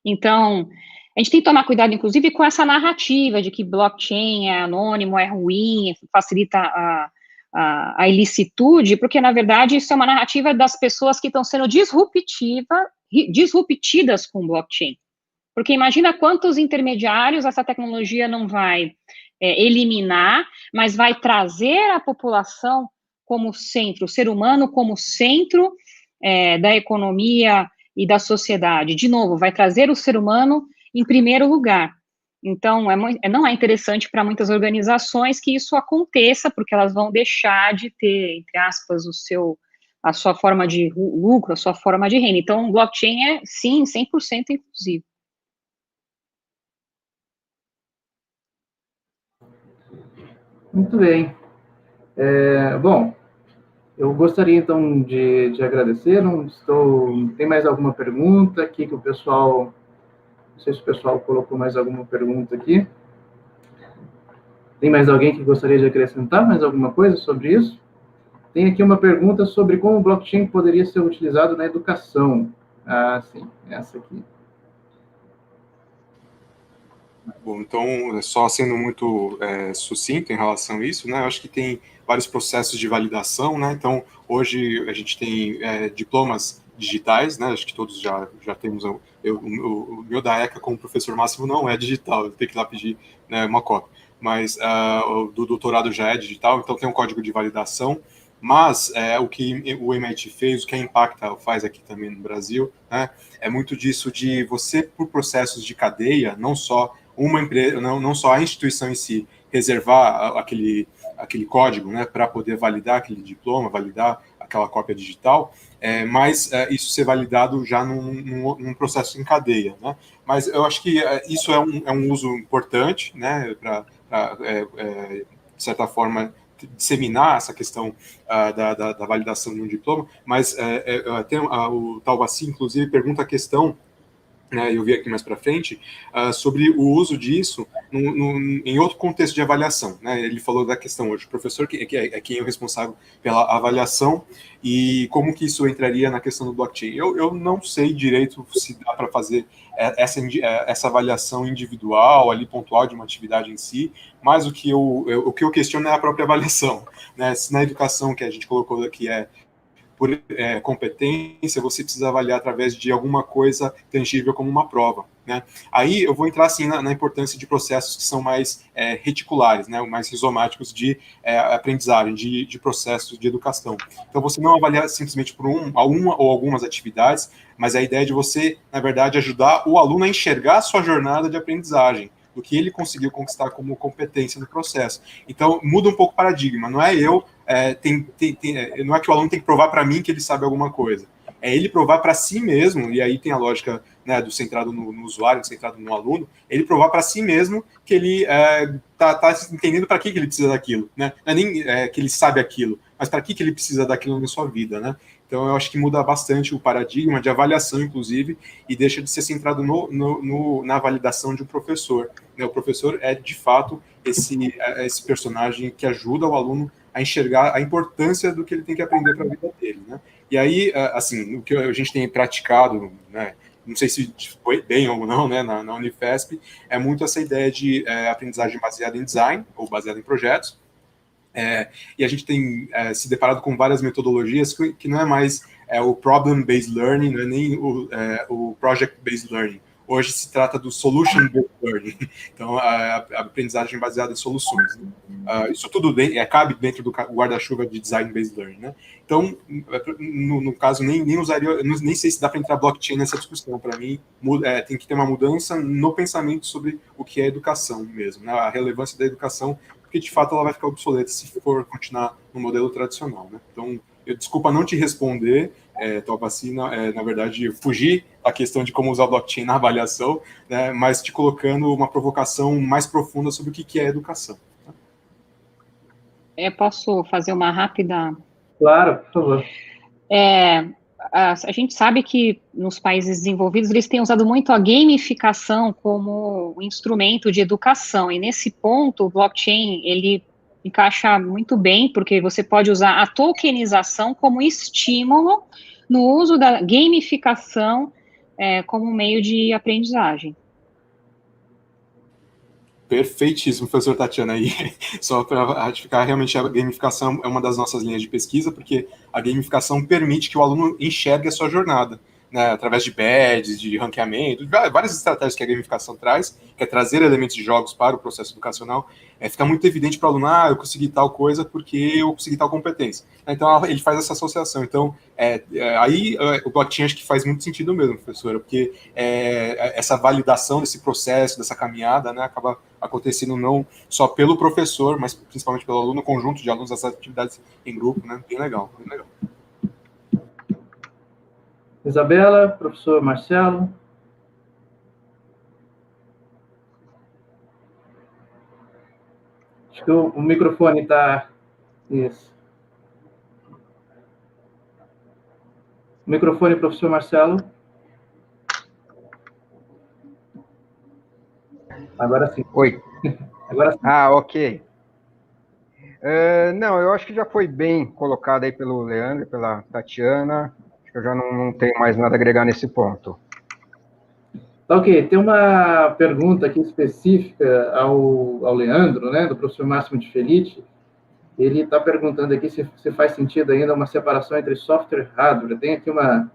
Então, a gente tem que tomar cuidado, inclusive, com essa narrativa de que blockchain é anônimo, é ruim, facilita a ilicitude, porque, na verdade, isso é uma narrativa das pessoas que estão sendo disruptidas com blockchain. Porque imagina quantos intermediários essa tecnologia não vai eliminar, mas vai trazer a população como centro, o ser humano como centro da economia e da sociedade. De novo, vai trazer o ser humano em primeiro lugar. Então, não é interessante para muitas organizações que isso aconteça, porque elas vão deixar de ter, entre aspas, a sua forma de lucro, a sua forma de renda. Então, blockchain é, sim, 100% inclusivo. Muito bem. Bom, eu gostaria, então, de agradecer. Tem mais alguma pergunta aqui que o pessoal... Não sei se o pessoal colocou mais alguma pergunta aqui. Tem mais alguém que gostaria de acrescentar mais alguma coisa sobre isso? Tem aqui uma pergunta sobre como o blockchain poderia ser utilizado na educação. Ah, sim, essa aqui. Bom, então, só sendo muito sucinto em relação a isso, né, eu acho que tem vários processos de validação, né, então, hoje a gente tem diplomas digitais, né, acho que todos já temos, o meu da ECA como professor máximo não é digital, eu tenho que ir lá pedir, né, uma cópia, mas o do doutorado já é digital, então tem um código de validação, mas o que o MIT fez, o que a Impacta faz aqui também no Brasil, né, é muito disso de você, por processos de cadeia, não só uma empresa, não só a instituição em si, reservar aquele código, né, para poder validar aquele diploma, validar aquela cópia digital, mas isso ser validado já num processo em cadeia, né? Mas eu acho que isso é um uso importante, né, para, de certa forma, disseminar essa questão da validação de um diploma, mas o Talvassi, inclusive, pergunta a questão, eu vi aqui mais para frente, sobre o uso disso em outro contexto de avaliação. Né? Ele falou da questão hoje, o professor é quem é o responsável pela avaliação e como que isso entraria na questão do blockchain. Eu não sei direito se dá para fazer essa avaliação individual, ali pontual de uma atividade em si, mas o que eu questiono é a própria avaliação. Né? Se na educação que a gente colocou aqui por competência, você precisa avaliar através de alguma coisa tangível como uma prova. Né? Aí eu vou entrar assim na importância de processos que são mais reticulares, né? Mais rizomáticos de aprendizagem, de processos de educação. Então você não avalia simplesmente por uma ou algumas atividades, mas a ideia é de você, na verdade, ajudar o aluno a enxergar a sua jornada de aprendizagem, do que ele conseguiu conquistar como competência no processo. Então, muda um pouco o paradigma. Não é não é que o aluno tem que provar para mim que ele sabe alguma coisa. É ele provar para si mesmo, e aí tem a lógica, né, do centrado no usuário, centrado no aluno, ele provar para si mesmo que ele tá entendendo para que ele precisa daquilo. Né? Não é nem que ele sabe aquilo, mas para que ele precisa daquilo na sua vida. Né? Então, eu acho que muda bastante o paradigma de avaliação, inclusive, e deixa de ser centrado na validação de um professor. Né? O professor é, de fato, esse personagem que ajuda o aluno a enxergar a importância do que ele tem que aprender para a vida dele. Né? E aí, assim, o que a gente tem praticado, né, não sei se foi bem ou não, né, na Unifesp, é muito essa ideia de aprendizagem baseada em design, ou baseada em projetos, e a gente tem se deparado com várias metodologias que não é mais o problem-based learning, não é nem o project-based learning. Hoje se trata do solution-based learning, então a aprendizagem baseada em soluções. Isso tudo cabe dentro do guarda-chuva de design-based learning. Né? Então, no caso, nem usaria, nem sei se dá para entrar blockchain nessa discussão. Para mim, tem que ter uma mudança no pensamento sobre o que é educação mesmo, né? A relevância da educação, porque de fato ela vai ficar obsoleta se for continuar no modelo tradicional. Né? Então, desculpa não te responder, Talvassi, na verdade, fugir da questão de como usar o blockchain na avaliação, né, mas te colocando uma provocação mais profunda sobre o que é educação. Posso fazer uma rápida... Claro, por favor. A gente sabe que nos países desenvolvidos eles têm usado muito a gamificação como um instrumento de educação, e nesse ponto o blockchain, ele encaixa muito bem, porque você pode usar a tokenização como estímulo no uso da gamificação como meio de aprendizagem. Perfeitíssimo, professor Tatiana. Aí, só para ratificar, realmente a gamificação é uma das nossas linhas de pesquisa, porque a gamificação permite que o aluno enxergue a sua jornada, né, através de badges, de ranqueamento, várias estratégias que a gamificação traz, que é trazer elementos de jogos para o processo educacional. Fica muito evidente para o aluno, eu consegui tal coisa porque eu consegui tal competência. Então, ele faz essa associação. Então, aí o blockchain acho que faz muito sentido mesmo, professora, porque essa validação desse processo, dessa caminhada, né, acaba acontecendo não só pelo professor, mas principalmente pelo aluno, conjunto de alunos, essas atividades em grupo, né? Bem legal, bem legal. Isabela, professor Marcelo. Acho que o microfone está... Isso. O microfone, professor Marcelo. Agora sim. Oi. Agora sim. Ok. Não, eu acho que já foi bem colocado aí pelo Leandro, pela Tatiana. Acho que eu já não tenho mais nada a agregar nesse ponto. Ok, tem uma pergunta aqui específica ao Leandro, né, do professor Máximo de Felice. Ele está perguntando aqui se faz sentido ainda uma separação entre software e hardware. Tem aqui uma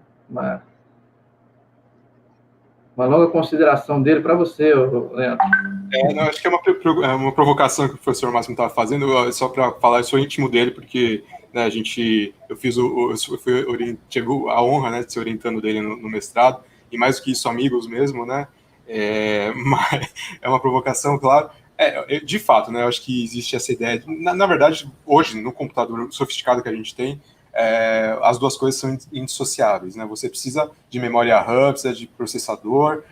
longa consideração dele para você, Leandro. Não, acho que é uma provocação que o professor Máximo estava fazendo, só para falar, eu sou íntimo dele, porque né, tive a honra, né, de ser orientando dele no mestrado, e mais do que isso, amigos mesmo, né? Mas é uma provocação, claro. De fato, né? Eu acho que existe essa ideia. Na verdade, hoje, no computador sofisticado que a gente tem, as duas coisas são indissociáveis, né? Você precisa de memória RAM, precisa de processador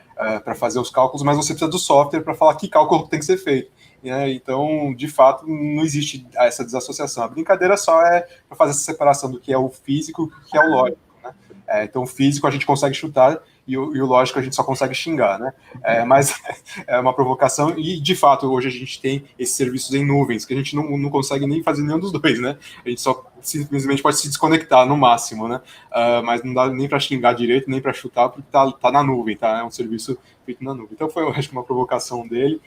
para fazer os cálculos, mas você precisa do software para falar que cálculo tem que ser feito. Né? Então, de fato, não existe essa desassociação. A brincadeira só é para fazer essa separação do que é o físico e do que é o lógico. Né? Então, o físico a gente consegue chutar e o lógico a gente só consegue xingar, né? Mas é uma provocação e, de fato, hoje a gente tem esses serviços em nuvens, que a gente não consegue nem fazer nenhum dos dois, né? A gente só simplesmente pode se desconectar no máximo, né? Mas não dá nem para xingar direito, nem para chutar, porque tá na nuvem, tá? É um serviço feito na nuvem. Então foi, eu acho que uma provocação dele,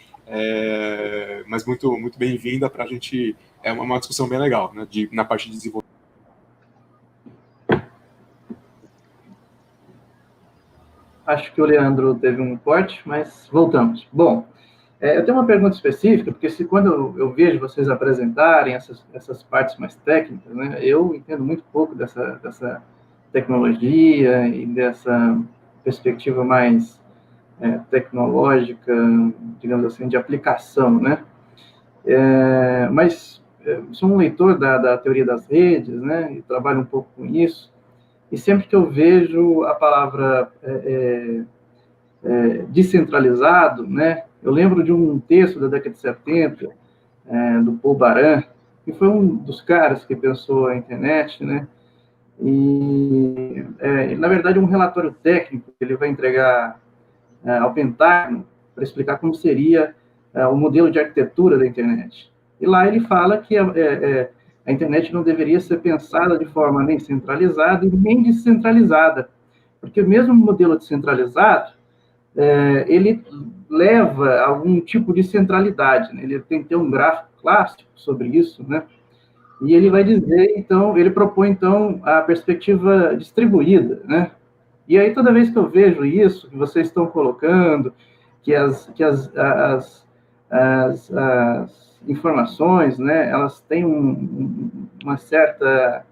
mas muito, muito bem-vinda para a gente, uma discussão bem legal, né? Na parte de desenvolvimento. Acho que o Leandro teve um corte, mas voltamos. Bom, eu tenho uma pergunta específica, porque quando eu vejo vocês apresentarem essas partes mais técnicas, né, eu entendo muito pouco dessa tecnologia e dessa perspectiva mais tecnológica, digamos assim, de aplicação, né? Mas sou um leitor da teoria das redes, né, e trabalho um pouco com isso. E sempre que eu vejo a palavra descentralizado, né, eu lembro de um texto da década de 70, do Paul Baran, que foi um dos caras que pensou a internet, né, e, na verdade, um relatório técnico que ele vai entregar ao Pentágono para explicar como seria o modelo de arquitetura da internet. E lá ele fala que a internet não deveria ser pensada de forma nem centralizada e nem descentralizada, porque mesmo o modelo descentralizado, ele leva a algum tipo de centralidade, né? Ele tem que ter um gráfico clássico sobre isso, né? E ele vai dizer, então, ele propõe, então, a perspectiva distribuída, né? E aí, toda vez que eu vejo isso, que vocês estão colocando, que as informações, né, elas têm uma certa...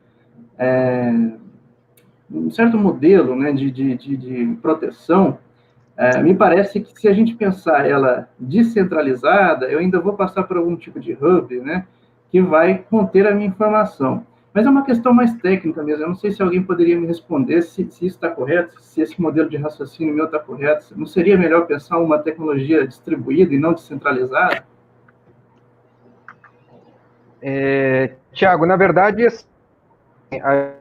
um certo modelo, né, de proteção, me parece que se a gente pensar ela descentralizada, eu ainda vou passar por algum tipo de hub, né, que vai conter a minha informação. Mas é uma questão mais técnica mesmo. Eu não sei se alguém poderia me responder se isso está correto, se esse modelo de raciocínio meu está correto. Não seria melhor pensar uma tecnologia distribuída e não descentralizada? Tiago, na verdade, a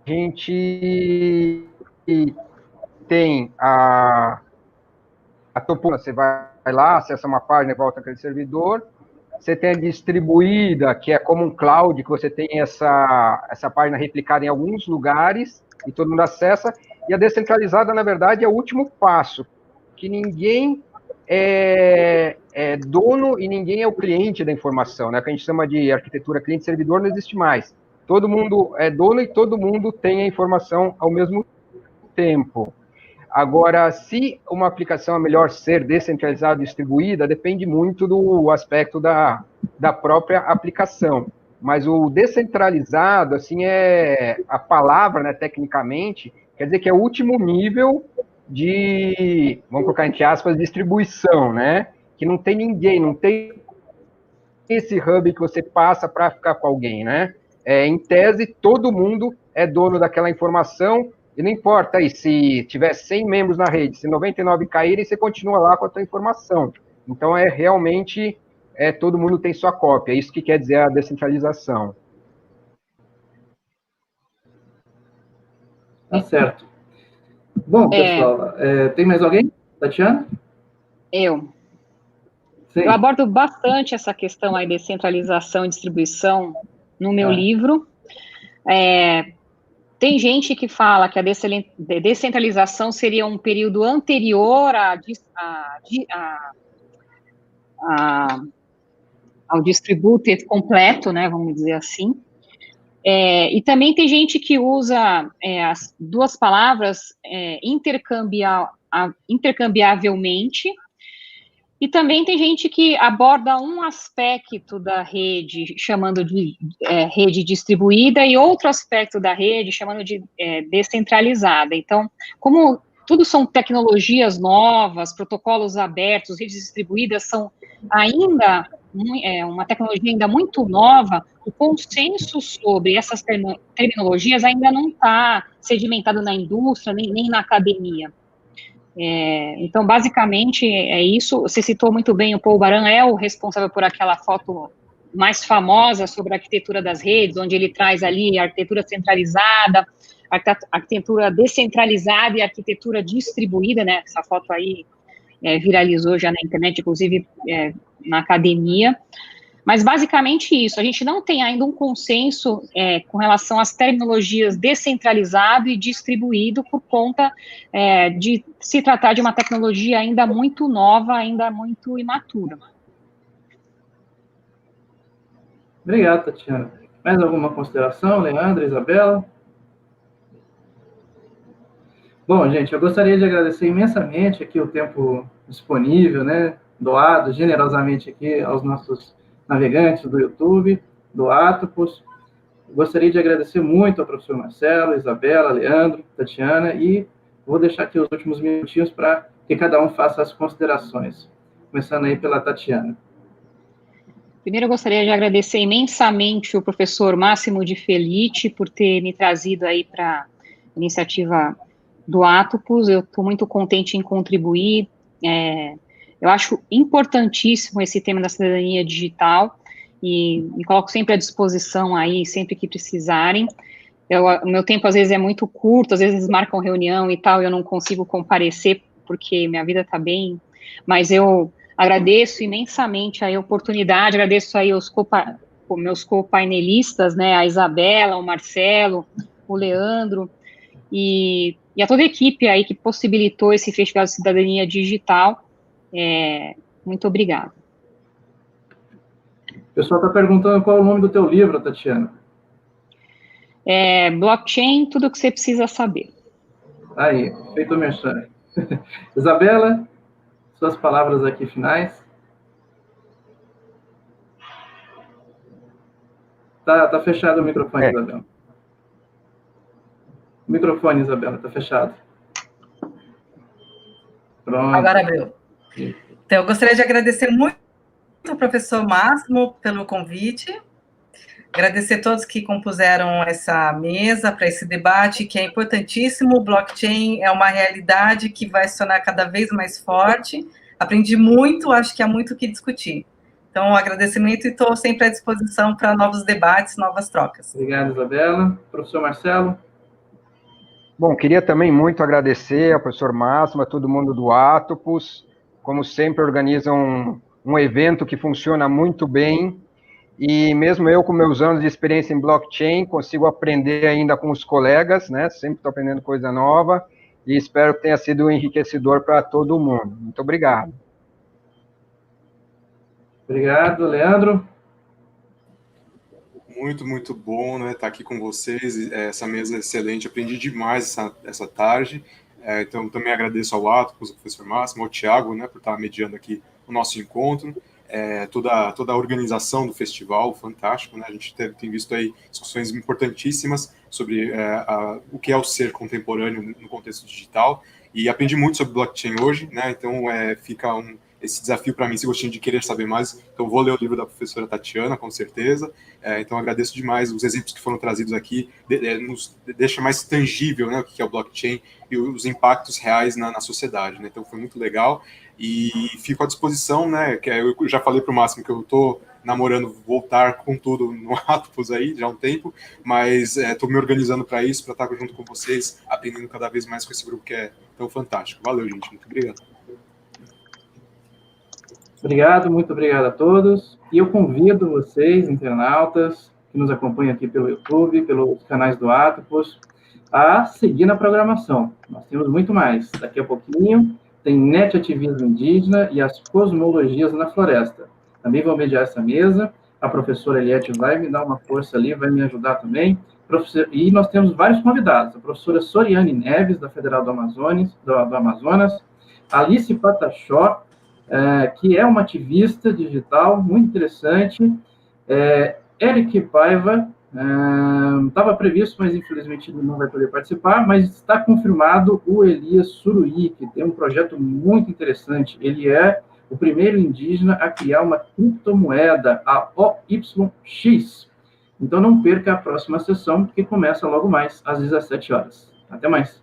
gente tem a topuna, você vai lá, acessa uma página e volta aquele servidor. Você tem a distribuída, que é como um cloud, que você tem essa página replicada em alguns lugares e todo mundo acessa. E a descentralizada, na verdade, é o último passo, que ninguém é dono e ninguém é o cliente da informação, né? O que a gente chama de arquitetura cliente-servidor não existe mais. Todo mundo é dono e todo mundo tem a informação ao mesmo tempo. Agora, se uma aplicação é melhor ser descentralizada e distribuída, depende muito do aspecto da própria aplicação. Mas o descentralizado, assim, é a palavra, né, tecnicamente, quer dizer que é o último nível de, vamos colocar entre aspas, distribuição, né? Que não tem ninguém, não tem esse hub que você passa para ficar com alguém, né? Em tese, todo mundo é dono daquela informação. E não importa aí, se tiver 100 membros na rede, se 99 caírem, você continua lá com a sua informação. Então, realmente, todo mundo tem sua cópia. É isso que quer dizer a descentralização. Tá certo. Bom, pessoal, tem mais alguém? Tatiana? Eu. Sim. Eu abordo bastante essa questão aí de descentralização e distribuição no meu livro. Tem gente que fala que a descentralização seria um período anterior ao distributed completo, né, vamos dizer assim. E também tem gente que usa as duas palavras intercambiavelmente, e também tem gente que aborda um aspecto da rede chamando de rede distribuída e outro aspecto da rede chamando de descentralizada. Então, como tudo são tecnologias novas, protocolos abertos, redes distribuídas são ainda uma tecnologia ainda muito nova, o consenso sobre essas terminologias ainda não está sedimentado na indústria, nem na academia. Então, basicamente, é isso. Você citou muito bem, o Paul Baran é o responsável por aquela foto mais famosa sobre a arquitetura das redes, onde ele traz ali a arquitetura centralizada, a arquitetura descentralizada e a arquitetura distribuída, né? Essa foto aí viralizou já na internet, inclusive na academia. Mas, basicamente, isso. A gente não tem ainda um consenso com relação às terminologias descentralizado e distribuído por conta de se tratar de uma tecnologia ainda muito nova, ainda muito imatura. Obrigado, Tatiana. Mais alguma consideração, Leandro, Isabela? Bom, gente, eu gostaria de agradecer imensamente aqui o tempo disponível, né, doado generosamente aqui aos nossos navegantes do YouTube, do Atopus. Gostaria de agradecer muito ao professor Marcelo, Isabela, Leandro, Tatiana, e vou deixar aqui os últimos minutinhos para que cada um faça as considerações. Começando aí pela Tatiana. Primeiro, eu gostaria de agradecer imensamente o professor Máximo de Felice por ter me trazido aí para a iniciativa do Atopus. Eu estou muito contente em contribuir. Eu acho importantíssimo esse tema da cidadania digital e me coloco sempre à disposição aí, sempre que precisarem. O meu tempo, às vezes, é muito curto, às vezes marcam reunião e tal, e eu não consigo comparecer porque minha vida está bem, mas eu agradeço imensamente a oportunidade, agradeço aí os meus co-painelistas, né, a Isabela, o Marcelo, o Leandro, e a toda a equipe aí que possibilitou esse Festival de Cidadania Digital. Muito obrigada. O pessoal está perguntando qual é o nome do teu livro, Tatiana. Blockchain, tudo o que você precisa saber. Aí, feito o merchan. Isabela, suas palavras aqui finais. Tá fechado o microfone, Isabela. O microfone, Isabela, tá fechado. Pronto. Agora abriu. Então, eu gostaria de agradecer muito ao professor Máximo pelo convite, agradecer a todos que compuseram essa mesa para esse debate, que é importantíssimo. O blockchain é uma realidade que vai se tornar cada vez mais forte. Aprendi muito, acho que há muito o que discutir. Então, um agradecimento e estou sempre à disposição para novos debates, novas trocas. Obrigado, Isabela. Professor Marcelo? Bom, queria também muito agradecer ao professor Máximo, a todo mundo do Atopus, como sempre organizam um evento que funciona muito bem, e mesmo eu com meus anos de experiência em blockchain, consigo aprender ainda com os colegas, né? Sempre estou aprendendo coisa nova, e espero que tenha sido enriquecedor para todo mundo. Muito obrigado. Obrigado, Leandro. Muito bom, né, estar aqui com vocês, essa mesa é excelente, aprendi demais essa tarde, então também agradeço ao Atopus, ao professor Máximo, ao Thiago, né, por estar mediando aqui o nosso encontro, toda a organização do festival, fantástico, né, a gente tem visto aí discussões importantíssimas sobre o que é o ser contemporâneo no contexto digital, e aprendi muito sobre blockchain hoje, né, então fica esse desafio para mim, se gostinho de querer saber mais, então vou ler o livro da professora Tatiana, com certeza, então agradeço demais os exemplos que foram trazidos aqui, nos deixa mais tangível, né, o que é o blockchain e os impactos reais na sociedade, né, então foi muito legal, e fico à disposição, né, que eu já falei para o Máximo que eu estou namorando voltar com tudo no Atopus aí, já há um tempo, mas estou me organizando para isso, para estar junto com vocês, aprendendo cada vez mais com esse grupo que é tão fantástico. Valeu, gente, muito obrigado. Obrigado, muito obrigado a todos. E eu convido vocês, internautas, que nos acompanham aqui pelo YouTube, pelos canais do Atopus, a seguir na programação. Nós temos muito mais. Daqui a pouquinho tem Netativismo Indígena e as Cosmologias na Floresta. Também vou mediar essa mesa. A professora Eliette vai me dar uma força ali, vai me ajudar também. E nós temos vários convidados. A professora Soriane Neves, da Federal do Amazonas, Alice Patachó, que é uma ativista digital muito interessante, Eric Paiva, estava previsto, mas infelizmente ele não vai poder participar, mas está confirmado o Elias Suruí, que tem um projeto muito interessante. Ele é o primeiro indígena a criar uma criptomoeda, a OYX. Então não perca a próxima sessão, que começa logo mais às 17 horas. Até mais.